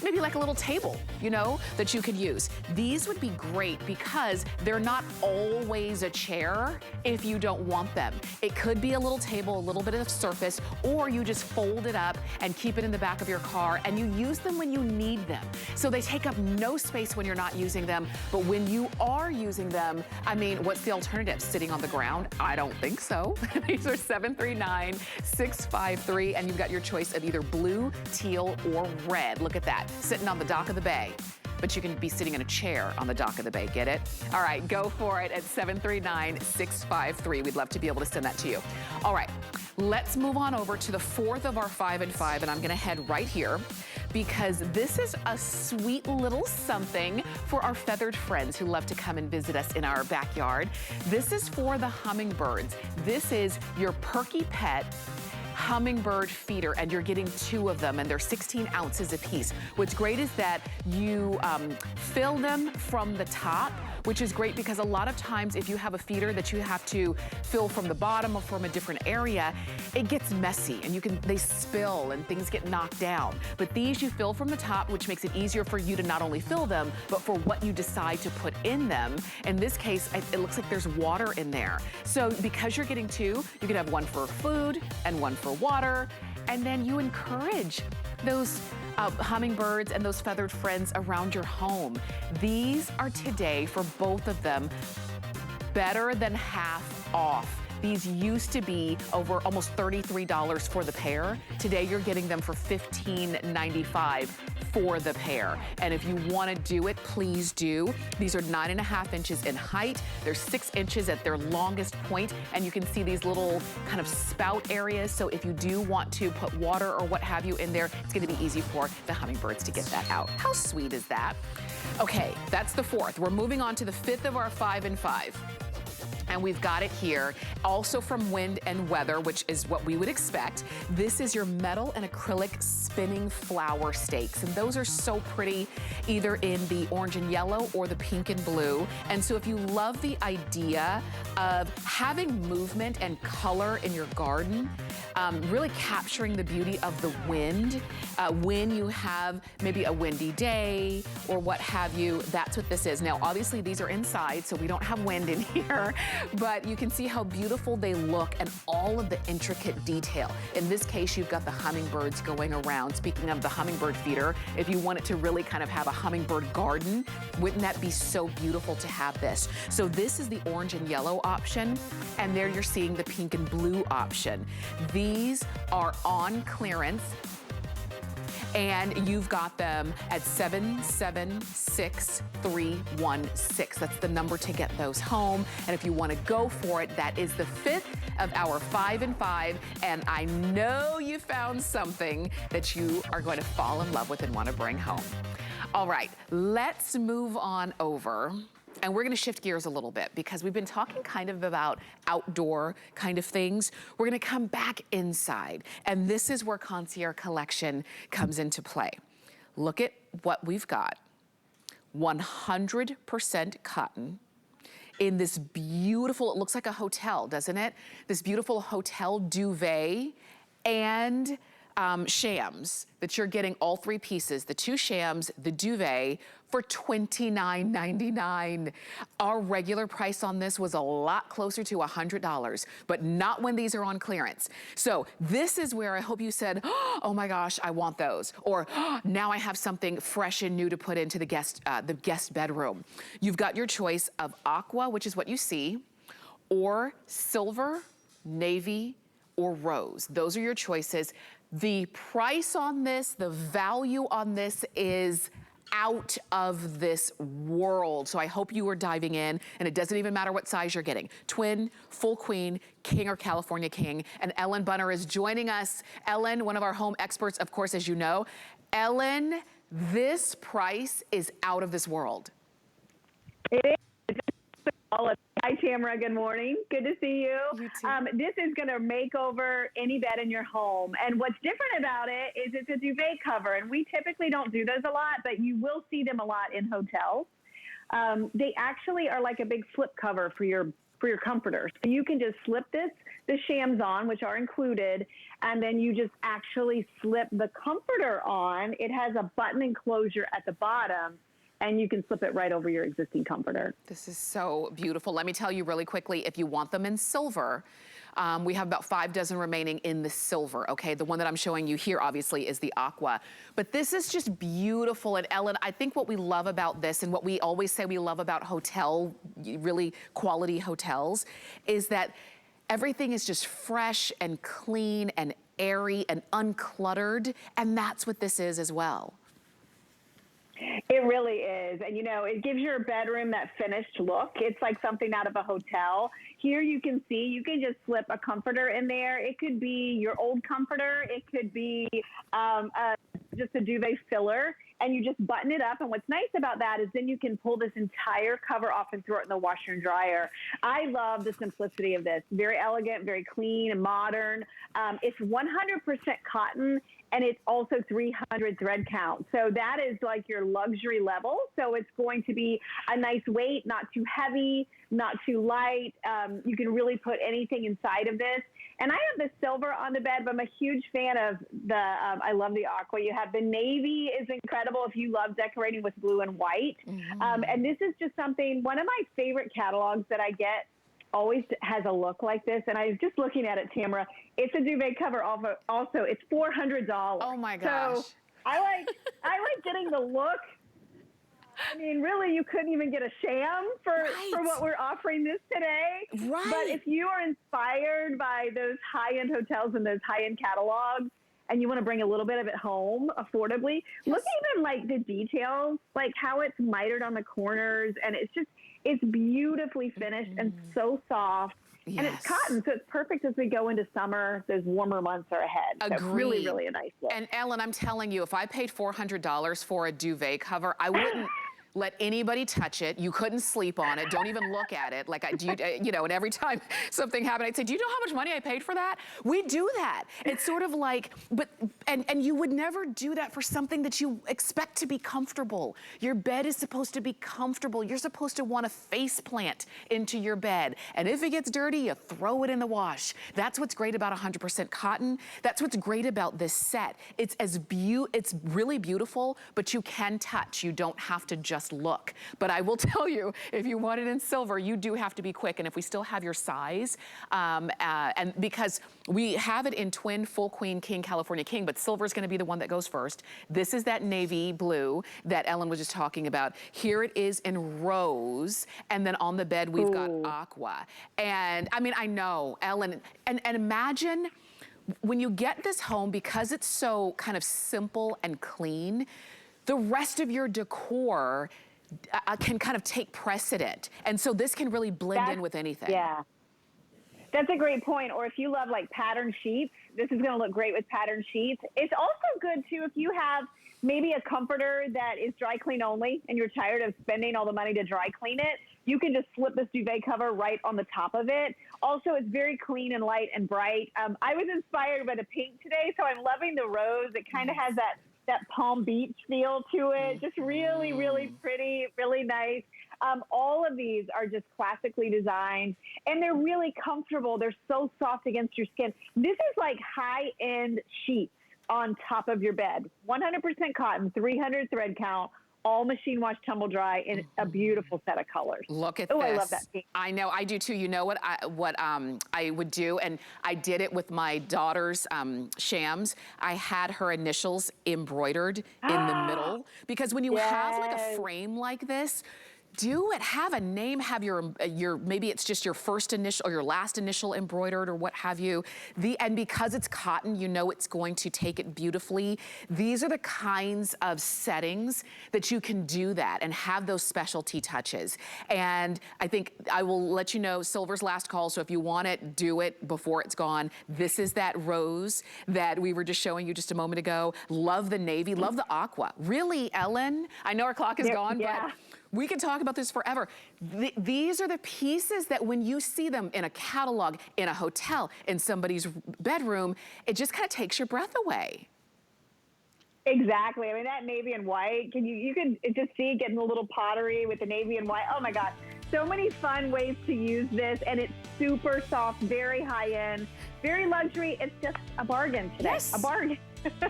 Speaker 2: maybe like a little table, you know, that you could use. These would be great because they're not always a chair if you don't want them. It could be a little table, a little bit of surface, or you just fold it up and keep it in the back of your car, and you use them when you need them. So they take up no space when you're not using them, but when you are using them, I mean, what's the alternative? Sitting on the ground? I don't think so. These are 739-653, and you've got your choice of either blue, teal, or red. Look at that, sitting on the dock of the bay. But you can be sitting in a chair on the dock of the bay, get it? All right, go for it at 739-653. We'd love to be able to send that to you. All right, let's move on over to the 4th of our 5 and 5, and I'm gonna head right here because this is a sweet little something for our feathered friends who love to come and visit us in our backyard. This is for the hummingbirds. This is your Perky Pet Hummingbird Feeder, and you're getting 2 of them, and they're 16 ounces a piece. What's great is that you fill them from the top, which is great because a lot of times if you have a feeder that you have to fill from the bottom or from a different area, it gets messy and they spill and things get knocked down. But these you fill from the top, which makes it easier for you to not only fill them, but for what you decide to put in them. In this case, it looks like there's water in there. So because you're getting 2, you can have one for food and one for water, and then you encourage those hummingbirds and those feathered friends around your home. These are today for both of them better than half off. These used to be over almost $33 for the pair. Today you're getting them for $15.95 for the pair. And if you want to do it, please do. These are 9.5 inches in height. They're 6 inches at their longest point, and you can see these little kind of spout areas. So if you do want to put water or what have you in there, it's going to be easy for the hummingbirds to get that out. How sweet is that? Okay, that's the 4th. We're moving on to the 5th of our 5 and 5. And we've got it here, also from Wind and Weather, which is what we would expect. This is your metal and acrylic spinning flower stakes. And those are so pretty, either in the orange and yellow or the pink and blue. And so if you love the idea of having movement and color in your garden, really capturing the beauty of the wind, when you have maybe a windy day or what have you, that's what this is. Now, obviously these are inside, so we don't have wind in here, but you can see how beautiful they look and all of the intricate detail. In this case, you've got the hummingbirds going around. Speaking of the hummingbird feeder, if you want it to really kind of have a hummingbird garden, wouldn't that be so beautiful to have this? So this is the orange and yellow option, and there you're seeing the pink and blue option. These are on clearance, and you've got them at 776-316. That's the number to get those home. And if you want to go for it, that is the 5th of our 5 and 5. And I know you found something that you are going to fall in love with and want to bring home. All right, let's move on over. And we're gonna shift gears a little bit because we've been talking kind of about outdoor kind of things. We're gonna come back inside. And this is where Concierge Collection comes into play. Look at what we've got. 100% cotton in this beautiful, it looks like a hotel, doesn't it? This beautiful hotel duvet and shams that you're getting all three pieces, the two shams, the duvet, for $29.99. Our regular price on this was a lot closer to $100, but not when these are on clearance. So this is where I hope you said, oh my gosh, I want those. Or now I have something fresh and new to put into the guest bedroom. You've got your choice of aqua, which is what you see, or silver, navy, or rose. Those are your choices. The price on this, the value on this is out of this world. So I hope you are diving in, and it doesn't even matter what size you're getting. Twin, full queen, king, or California king. And Ellen Bunner is joining us. Ellen, one of our home experts, of course, as you know. Ellen, this price is out of this world.
Speaker 12: It is. Hi, Tamara. Good morning. Good to see you.
Speaker 2: You too.
Speaker 12: This is going to make over any bed in your home. And what's different about it is it's a duvet cover. And we typically don't do those a lot, but you will see them a lot in hotels. They actually are like a big slip cover for your comforter. So you can just slip the shams on, which are included, and then you just actually slip the comforter on. It has a button enclosure at the bottom, and you can slip it right over your existing comforter.
Speaker 2: This is so beautiful. Let me tell you really quickly, if you want them in silver, we have about 5 dozen remaining in the silver, okay? The one that I'm showing you here, obviously, is the aqua. But this is just beautiful. And Ellen, I think what we love about this, and what we always say we love about really quality hotels, is that everything is just fresh and clean and airy and uncluttered. And that's what this is as well.
Speaker 12: It really is. And, you know, it gives your bedroom that finished look. It's like something out of a hotel. Here you can see, you can just slip a comforter in there. It could be your old comforter. It could be just a duvet filler. And you just button it up. And what's nice about that is then you can pull this entire cover off and throw it in the washer and dryer. I love the simplicity of this. Very elegant, very clean and modern. It's 100% cotton, and it's also 300 thread count. So that is like your luxury level. So it's going to be a nice weight, not too heavy, not too light. You can really put anything inside of this. And I have the silver on the bed, but I'm a huge fan of I love the aqua. You have the navy is incredible if you love decorating with blue and white. Mm-hmm. And this is just something, one of my favorite catalogs that I get always has a look like this. And I was just looking at it, Tamara. It's a duvet cover also. It's $400.
Speaker 2: Oh my gosh.
Speaker 12: So I like getting the look. I mean, really, you couldn't even get a sham for what we're offering this today.
Speaker 2: Right.
Speaker 12: But if you are inspired by those high-end hotels and those high-end catalogs, and you want to bring a little bit of it home affordably, look even like the details, like how it's mitered on the corners, and it's beautifully finished and so soft. Yes. And it's cotton, so it's perfect as we go into summer. Those warmer months are ahead.
Speaker 2: Agreed.
Speaker 12: So really, really a nice look.
Speaker 2: And Ellen, I'm telling you, if I paid $400 for a duvet cover, I wouldn't let anybody touch it. You couldn't sleep on it. Don't even look at it. Like, you know, and every time something happened, I'd say, do you know how much money I paid for that? We do that. It's sort of like, and you would never do that for something that you expect to be comfortable. Your bed is supposed to be comfortable. You're supposed to want to face plant into your bed. And if it gets dirty, you throw it in the wash. That's what's great about 100% cotton. That's what's great about this set. It's really beautiful, but you can touch. You don't have to just look. But I will tell you, if you want it in silver, you do have to be quick. And if we still have your size, and because we have it in twin, full queen, king, California king, but silver is going to be the one that goes first. This is that navy blue that Ellen was just talking about. Here it is in rose, and then on the bed we've got aqua. And I mean, I know, Ellen, and imagine when you get this home, because it's so kind of simple and clean, the rest of your decor can kind of take precedent. And so this can really blend in with anything.
Speaker 12: Yeah. That's a great point. Or if you love like pattern sheets, this is going to look great with pattern sheets. It's also good too if you have maybe a comforter that is dry clean only and you're tired of spending all the money to dry clean it. You can just slip this duvet cover right on the top of it. Also, it's very clean and light and bright. I was inspired by the pink today, so I'm loving the rose. It kind of has that that Palm Beach feel to it. Just really, really pretty, really nice. All of these are just classically designed, and they're really comfortable. They're so soft against your skin. This is like high-end sheets on top of your bed. 100% cotton, 300 thread count, all machine wash, tumble dry, in a beautiful set of colors.
Speaker 2: Look at this.
Speaker 12: I love that pink.
Speaker 2: I know, I do too. You know what I would do, and I did it with my daughter's shams. I had her initials embroidered in the middle, because when you have like a frame like this, do it. Have a name, have your maybe it's just your first initial or your last initial embroidered or what have you. And because it's cotton, you know it's going to take it beautifully. These are the kinds of settings that you can do that and have those specialty touches. And I think I will let you know, silver's last call, so if you want it, do it before it's gone. This is that rose that we were just showing you just a moment ago. Love the navy, love the aqua. Really, Ellen? I know our clock is gone, but we can talk about this forever. These are the pieces that when you see them in a catalog, in a hotel, in somebody's bedroom, it just kind of takes your breath away.
Speaker 12: Exactly. I mean, that navy and white, you can just see getting a little pottery with the navy and white. Oh my God. So many fun ways to use this, and it's super soft, very high end, very luxury. It's just a bargain today.
Speaker 2: Yes.
Speaker 12: A bargain.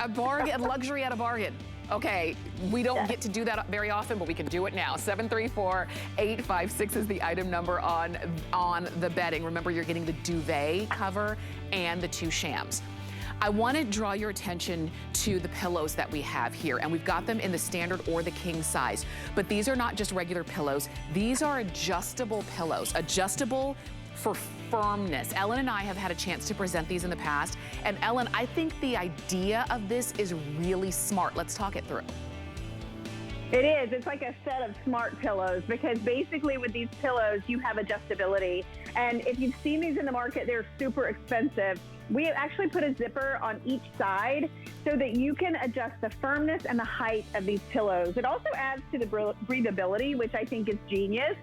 Speaker 2: A bargain, luxury at a bargain. Okay, we don't get to do that very often, but we can do it now. 734-856 is the item number on the bedding. Remember, you're getting the duvet cover and the 2 shams. I want to draw your attention to the pillows that we have here, and we've got them in the standard or the king size. But these are not just regular pillows. These are adjustable pillows, adjustable for firmness. Ellen and I have had a chance to present these in the past. And Ellen, I think the idea of this is really smart. Let's talk it through.
Speaker 12: It is. It's like a set of smart pillows, because basically with these pillows, you have adjustability. And if you've seen these in the market, they're super expensive. We actually put a zipper on each side so that you can adjust the firmness and the height of these pillows. It also adds to the breathability, which I think is genius.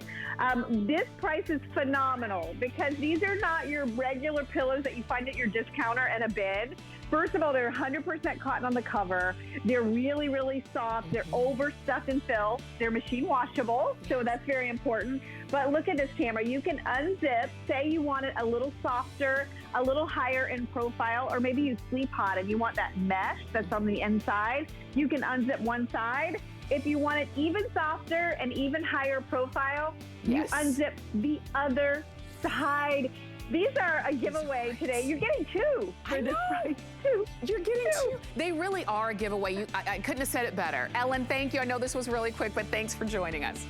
Speaker 12: This price is phenomenal because these are not your regular pillows that you find at your discounter and a bin. First of all, they're 100% cotton on the cover. They're really, really soft. They're overstuffed in fill. They're machine washable, so that's very important. But look at this, Tamara. You can unzip, say you want it a little softer, a little higher in profile, or maybe you sleep hot and you want that mesh that's on the inside. You can unzip one side. If you want it even softer and even higher profile, you unzip the other side. These are a giveaway today. You're getting 2 for this price, too.
Speaker 2: You're getting 2. They really are a giveaway. I couldn't have said it better. Ellen, thank you. I know this was really quick, but thanks for joining us.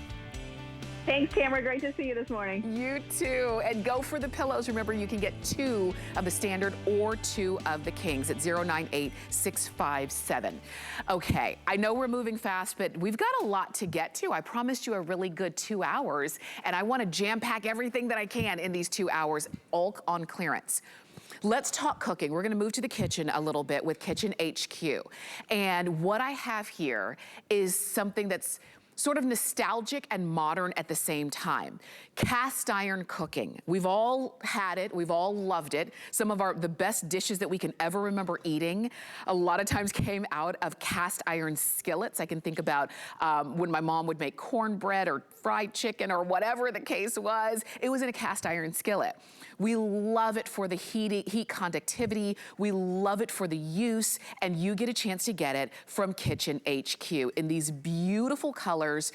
Speaker 12: Thanks, Tamara. Great to see you this morning.
Speaker 2: You too. And go for the pillows. Remember, you can get 2 of the standard or 2 of the kings at 098657. Okay, I know we're moving fast, but we've got a lot to get to. I promised you a really good 2 hours, and I want to jam-pack everything that I can in these 2 hours, all on clearance. Let's talk cooking. We're gonna move to the kitchen a little bit with Kitchen HQ. And what I have here is something that's sort of nostalgic and modern at the same time. Cast iron cooking. We've all had it, we've all loved it. Some of the best dishes that we can ever remember eating a lot of times came out of cast iron skillets. I can think about when my mom would make cornbread or fried chicken or whatever the case was, it was in a cast iron skillet. We love it for the heat conductivity. We love it for the use, and you get a chance to get it from Kitchen HQ in these beautiful colors.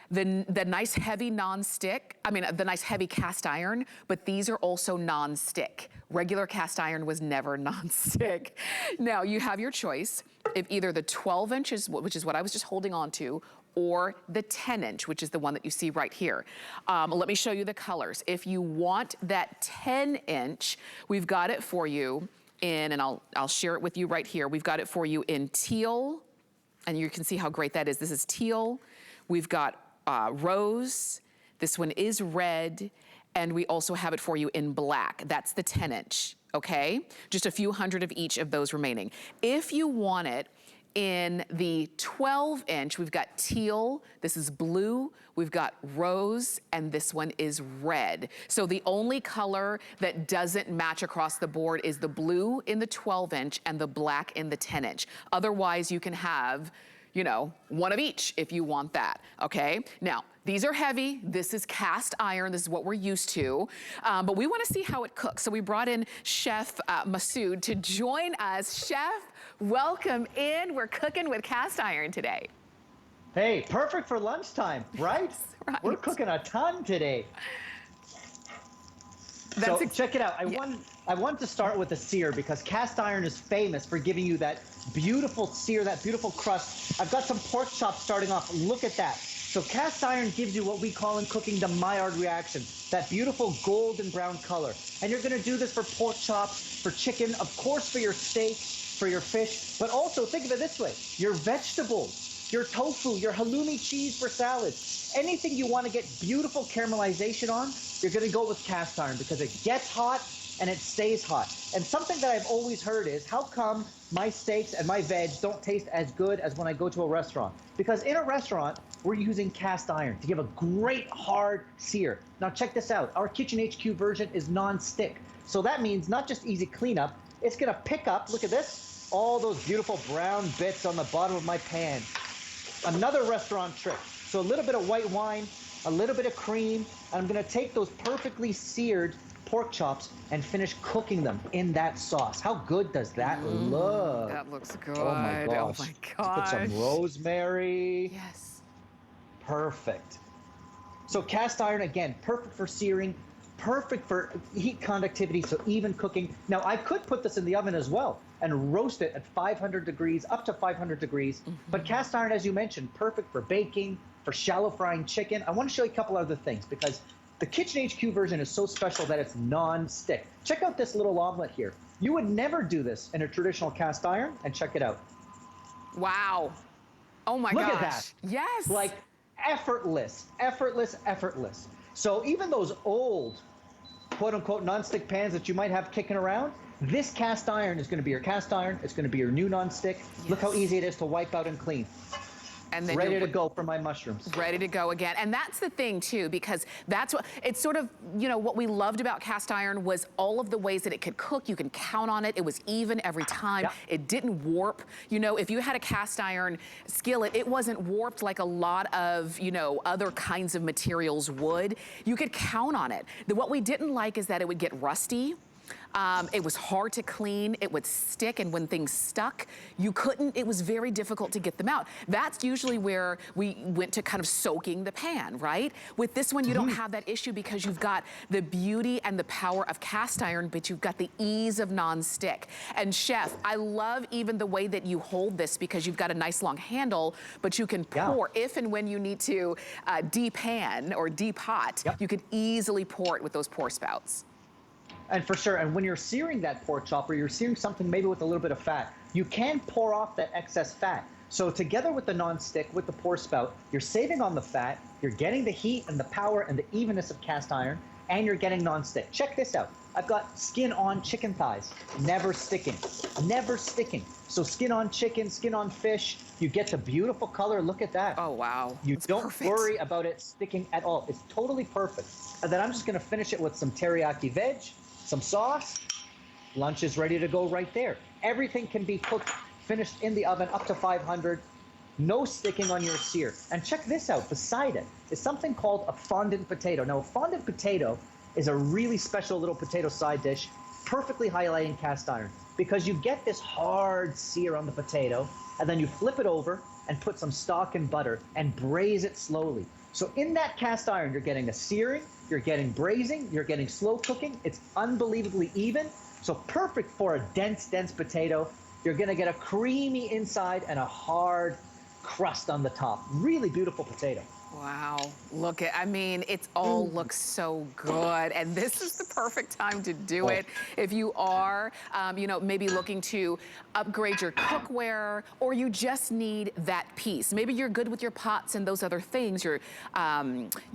Speaker 2: The nice heavy non-stick, the nice heavy cast iron, but these are also non-stick. Regular cast iron was never non-stick. Now you have your choice of either the 12 inches, which is what I was just holding on to, or the 10-inch, which is the one that you see right here. Let me show you the colors. If you want that 10-inch, we've got it for you in, and I'll share it with you right here. We've got it for you in teal, and you can see how great that is. This is teal. We've got rose. This one is red, and we also have it for you in black. That's the 10-inch, okay? Just a few hundred of each of those remaining. If you want it In the 12-inch, we've got teal, this is blue, we've got rose, and this one is red. So the only color that doesn't match across the board is the blue in the 12-inch and the black in the 10-inch. Otherwise, you can have, you know, one of each if you want that, okay? Now, these are heavy. This is cast iron. This is what we're used to. But we want to see how it cooks. So we brought in Chef Masood to join us. Chef, welcome in. We're cooking with cast iron today.
Speaker 13: Hey, perfect for lunchtime, right?
Speaker 2: Right.
Speaker 13: We're cooking a ton today. So check it out. I want to start with the sear because cast iron is famous for giving you that beautiful sear, that beautiful crust. I've got some pork chops starting off. Look at that. So cast iron gives you what we call in cooking the Maillard reaction, that beautiful golden brown color. And you're going to do this for pork chops, for chicken, of course for your steak, for your fish, but also think of it this way, your vegetables, your tofu, your halloumi cheese for salads, anything you want to get beautiful caramelization on, you're going to go with cast iron because it gets hot and it stays hot. And something that I've always heard is, how come my steaks and my veg don't taste as good as when I go to a restaurant? Because in a restaurant, we're using cast iron to give a great hard sear. Now check this out. Our Kitchen HQ version is non-stick. So that means not just easy cleanup, it's gonna pick up, look at this, all those beautiful brown bits on the bottom of my pan. Another restaurant trick. So a little bit of white wine, a little bit of cream, and I'm gonna take those perfectly seared pork chops and finish cooking them in that sauce. How good does that look?
Speaker 2: That looks good.
Speaker 13: Oh my gosh.
Speaker 2: Oh my gosh.
Speaker 13: Let's put some rosemary.
Speaker 2: Yes.
Speaker 13: Perfect. So cast iron, again, perfect for searing, perfect for heat conductivity, so even cooking. Now, I could put this in the oven as well and roast it at 500 degrees, up to 500 degrees. But cast iron, as you mentioned, perfect for baking, for shallow frying chicken. I want to show you a couple other things because the Kitchen HQ version is so special that it's non-stick. Check out this little omelet here. You would never do this in a traditional cast iron, and check it out.
Speaker 2: Wow. Oh my gosh.
Speaker 13: Look at that.
Speaker 2: Yes.
Speaker 13: Like effortless, effortless, effortless. So even those old, quote unquote, non-stick pans that you might have kicking around, this cast iron is going to be your cast iron. It's going to be your new non-stick. Yes. Look how easy it is to wipe out and clean. And then ready to go for my mushrooms.
Speaker 2: Ready to go again. And that's the thing too, because that's what, it's sort of, you know, what we loved about cast iron was all of the ways that it could cook. You can count on it. It was even every time. Yeah. It didn't warp. You know, if you had a cast iron skillet, it wasn't warped like a lot of, you know, other kinds of materials would. You could count on it. What we didn't like is that it would get rusty. It was hard to clean, it would stick, and when things stuck, you couldn't, it was very difficult to get them out. That's usually where we went to kind of soaking the pan, right? With this one, you don't have that issue because you've got the beauty and the power of cast iron, but you've got the ease of non-stick. And Chef, I love even the way that you hold this because you've got a nice long handle, but you can pour if and when you need to depan or depot, you could easily pour it with those pour spouts.
Speaker 13: And for sure, and when you're searing that pork chop or you're searing something maybe with a little bit of fat, you can pour off that excess fat. So together with the non-stick, with the pour spout, you're saving on the fat, you're getting the heat and the power and the evenness of cast iron, and you're getting non-stick. Check this out. I've got skin-on chicken thighs, never sticking, never sticking. So skin-on chicken, skin-on fish, you get the beautiful color. Look at that.
Speaker 2: Oh, wow.
Speaker 13: You don't worry about it sticking at all. It's totally perfect. And then I'm just gonna finish it with some teriyaki veg, some sauce. Lunch is ready to go right there. Everything can be cooked, finished in the oven up to 500. No sticking on your sear. And check this out, beside it is something called a fondant potato. Now, a fondant potato is a really special little potato side dish, perfectly highlighting cast iron, because you get this hard sear on the potato, and then you flip it over and put some stock and butter and braise it slowly. So in that cast iron, you're getting a searing, you're getting braising, you're getting slow cooking. It's unbelievably even. So perfect for a dense, dense potato. You're gonna get a creamy inside and a hard crust on the top. Really beautiful potato.
Speaker 2: Wow, look at, I mean, it's all looks so good. And this is the perfect time to do it. If you are, you know, maybe looking to upgrade your cookware, or you just need that piece. Maybe you're good with your pots and those other things, your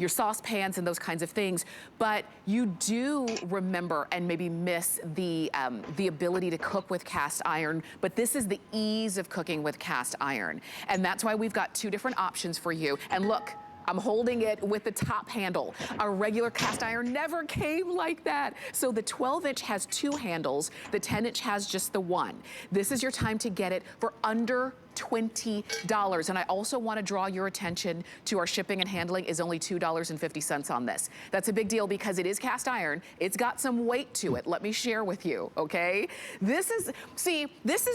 Speaker 2: saucepans and those kinds of things, but you do remember and maybe miss the ability to cook with cast iron, but this is the ease of cooking with cast iron. And that's why we've got two different options for you. And look, I'm holding it with the top handle. Our regular cast iron never came like that. So the 12-inch has two handles, the 10-inch has just the one. This is your time to get it for under $20. And I also want to draw your attention to our shipping and handling is only $2.50 on this. That's a big deal because it is cast iron. It's got some weight to it. Let me share with you, okay? This is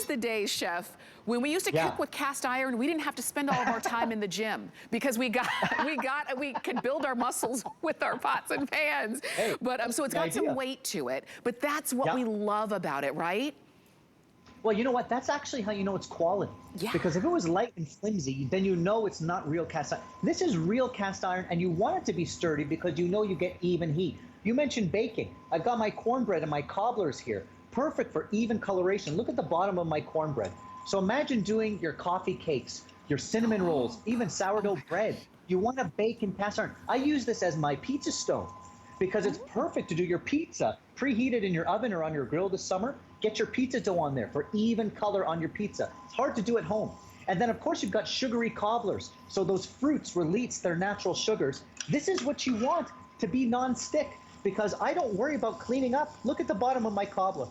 Speaker 2: the day, Chef, when we used to cook with cast iron, we didn't have to spend all of our time in the gym because we could build our muscles with our pots and pans. Hey, but so it's got some weight to it, but that's what we love about it, right?
Speaker 13: Well, you know what? That's actually how you know it's quality. Yeah. Because if it was light and flimsy, then you know it's not real cast iron. This is real cast iron, and you want it to be sturdy because you know you get even heat. You mentioned baking. I've got my cornbread and my cobblers here. Perfect for even coloration. Look at the bottom of my cornbread. So imagine doing your coffee cakes, your cinnamon rolls, even sourdough bread. You want to bake in cast iron. I use this as my pizza stone because it's perfect to do your pizza. Preheat it in your oven or on your grill this summer. Get your pizza dough on there for even color on your pizza. It's hard to do at home. And then, of course, you've got sugary cobblers. So those fruits release their natural sugars. This is what you want to be non-stick because I don't worry about cleaning up. Look at the bottom of my cobbler.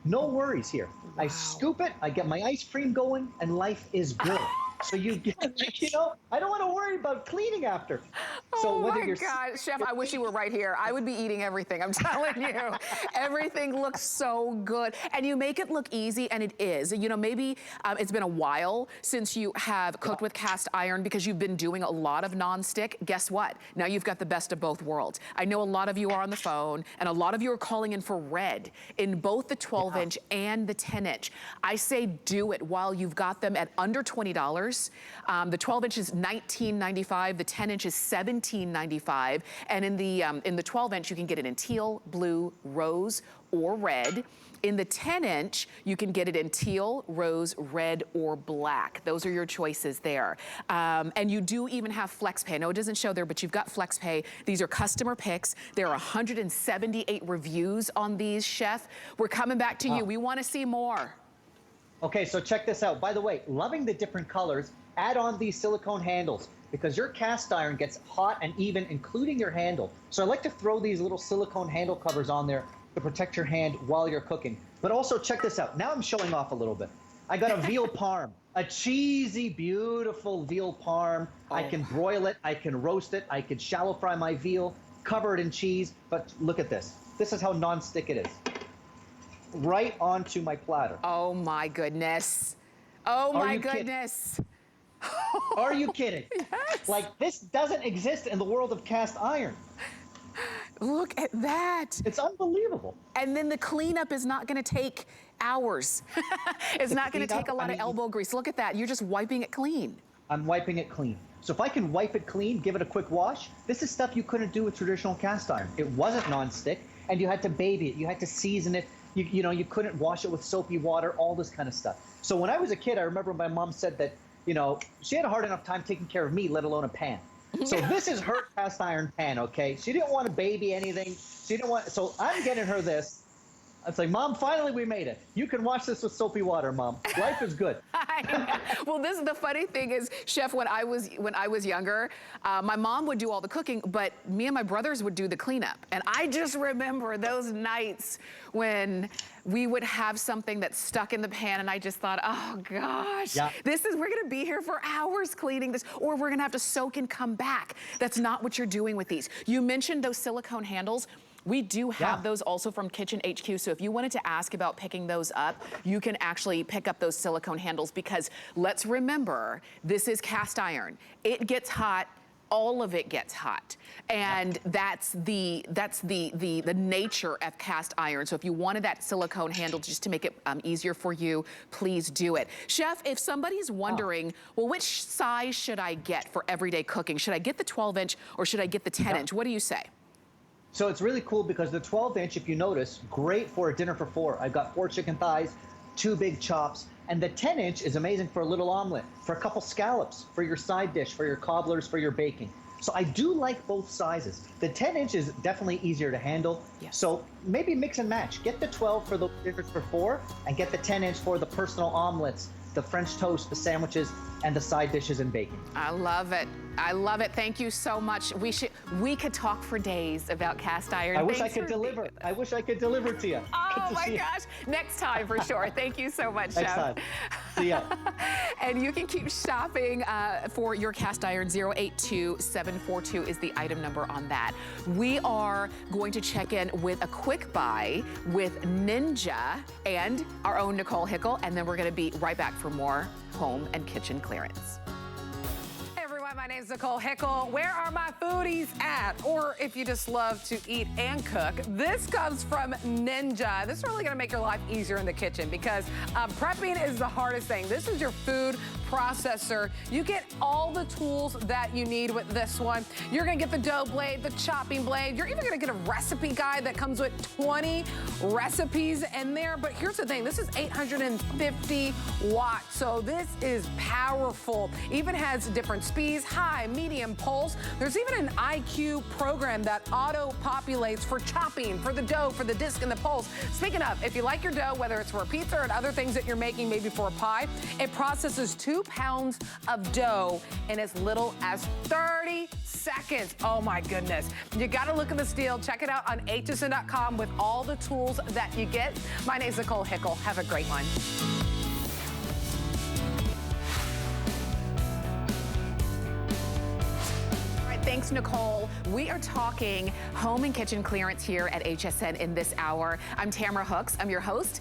Speaker 13: No worries here. Wow. I scoop it, I get my ice cream going, and life is good. So you get, you know, I don't want to worry about cleaning after. So
Speaker 2: oh my God, Chef, I wish you were right here. I would be eating everything, I'm telling you. Everything looks so good. And you make it look easy, and it is. You know, maybe it's been a while since you have cooked with cast iron because you've been doing a lot of non-stick. Guess what? Now you've got the best of both worlds. I know a lot of you are on the phone, and a lot of you are calling in for red in both the 12-inch and the 10-inch. I say do it while you've got them at under $20. The 12-inch is $19.95. The 10-inch is $17.95. And in the 12-inch, you can get it in teal, blue, rose, or red. In the 10-inch, you can get it in teal, rose, red, or black. Those are your choices there. And you do even have FlexPay. I know it doesn't show there, but you've got FlexPay. These are customer picks. There are 178 reviews on these, Chef. We're coming back to you. We want to see more.
Speaker 13: Okay, so check this out. By the way, loving the different colors, add on these silicone handles because your cast iron gets hot and even, including your handle. So I like to throw these little silicone handle covers on there to protect your hand while you're cooking. But also check this out. Now I'm showing off a little bit. I got a veal parm, a cheesy, beautiful veal parm. I can broil it, I can roast it, I can shallow fry my veal, cover it in cheese. But look at this. This is how non-stick it is. Right onto my platter.
Speaker 2: Oh my goodness. Oh my goodness.
Speaker 13: Are you kidding?
Speaker 2: Yes.
Speaker 13: Like, this doesn't exist in the world of cast iron.
Speaker 2: Look at that.
Speaker 13: It's unbelievable.
Speaker 2: And then the cleanup is not going to take hours. It's not going to take a lot of elbow grease. Look at that. You're just wiping it clean.
Speaker 13: I'm wiping it clean. So if I can wipe it clean, give it a quick wash, this is stuff you couldn't do with traditional cast iron. It wasn't non-stick, and you had to baby it. You had to season it. You know, you couldn't wash it with soapy water, all this kind of stuff. So when I was a kid, I remember my mom said that, you know, she had a hard enough time taking care of me, let alone a pan. So this is her cast iron pan, okay? She didn't want to baby anything. She didn't want, so I'm getting her this. It's like, Mom, finally we made it. You can wash this with soapy water, Mom. Life is good.
Speaker 2: Well, this is the funny thing is, Chef, when I was younger, my mom would do all the cooking, but me and my brothers would do the cleanup. And I just remember those nights when we would have something that stuck in the pan, and I just thought, oh gosh, we're gonna be here for hours cleaning this, or we're gonna have to soak and come back. That's not what you're doing with these. You mentioned those silicone handles. We do have those also from Kitchen HQ, so if you wanted to ask about picking those up, you can actually pick up those silicone handles because let's remember, this is cast iron. It gets hot all of it gets hot. And that's the nature of cast iron. So if you wanted that silicone handle just to make it easier for you, please do it. Chef, if somebody's wondering, well, which size should I get for everyday cooking? Should I get the 12-inch or should I get the 10-inch? What do you say?
Speaker 13: So it's really cool because the 12-inch, if you notice, great for a dinner for 4. I've got 4 chicken thighs, 2 big chops, and the 10-inch is amazing for a little omelet, for a couple scallops, for your side dish, for your cobblers, for your baking. So I do like both sizes. The 10-inch is definitely easier to handle. Yes. So maybe mix and match. Get the 12 for the dinners for 4 and get the 10-inch for the personal omelets, the French toast, the sandwiches, and the side dishes and baking.
Speaker 2: I love it. I love it. Thank you so much. We could talk for days about cast iron.
Speaker 13: I wish I could deliver. I wish I could deliver to you.
Speaker 2: Oh my gosh. Next time for sure. Thank you so much, Chef.
Speaker 13: Next time. See ya.
Speaker 2: And you can keep shopping for your cast iron. 082742 is the item number on that. We are going to check in with a quick buy with Ninja and our own Nicole Hickle, and then we're going to be right back for more home and kitchen clearance.
Speaker 14: My name's Nicole Hickle. Where are my foodies at? Or if you just love to eat and cook, this comes from Ninja. This is really gonna make your life easier in the kitchen because prepping is the hardest thing. This is your food processor. You get all the tools that you need with this one. You're gonna get the dough blade, the chopping blade. You're even gonna get a recipe guide that comes with 20 recipes in there. But here's the thing, this is 850 watts. So this is powerful. Even has different speeds, high, medium, pulse. There's even an IQ program that auto-populates for chopping, for the dough, for the disc and the pulse. Speaking of, if you like your dough, whether it's for a pizza or other things that you're making, maybe for a pie, it processes 2 pounds of dough in as little as 30 seconds. Oh my goodness. You gotta look at this deal. Check it out on hsn.com with all the tools that you get. My name's Nicole Hickle. Have a great one.
Speaker 2: Thanks, Nicole. We are talking home and kitchen clearance here at HSN in this hour. I'm Tamara Hooks. I'm your host.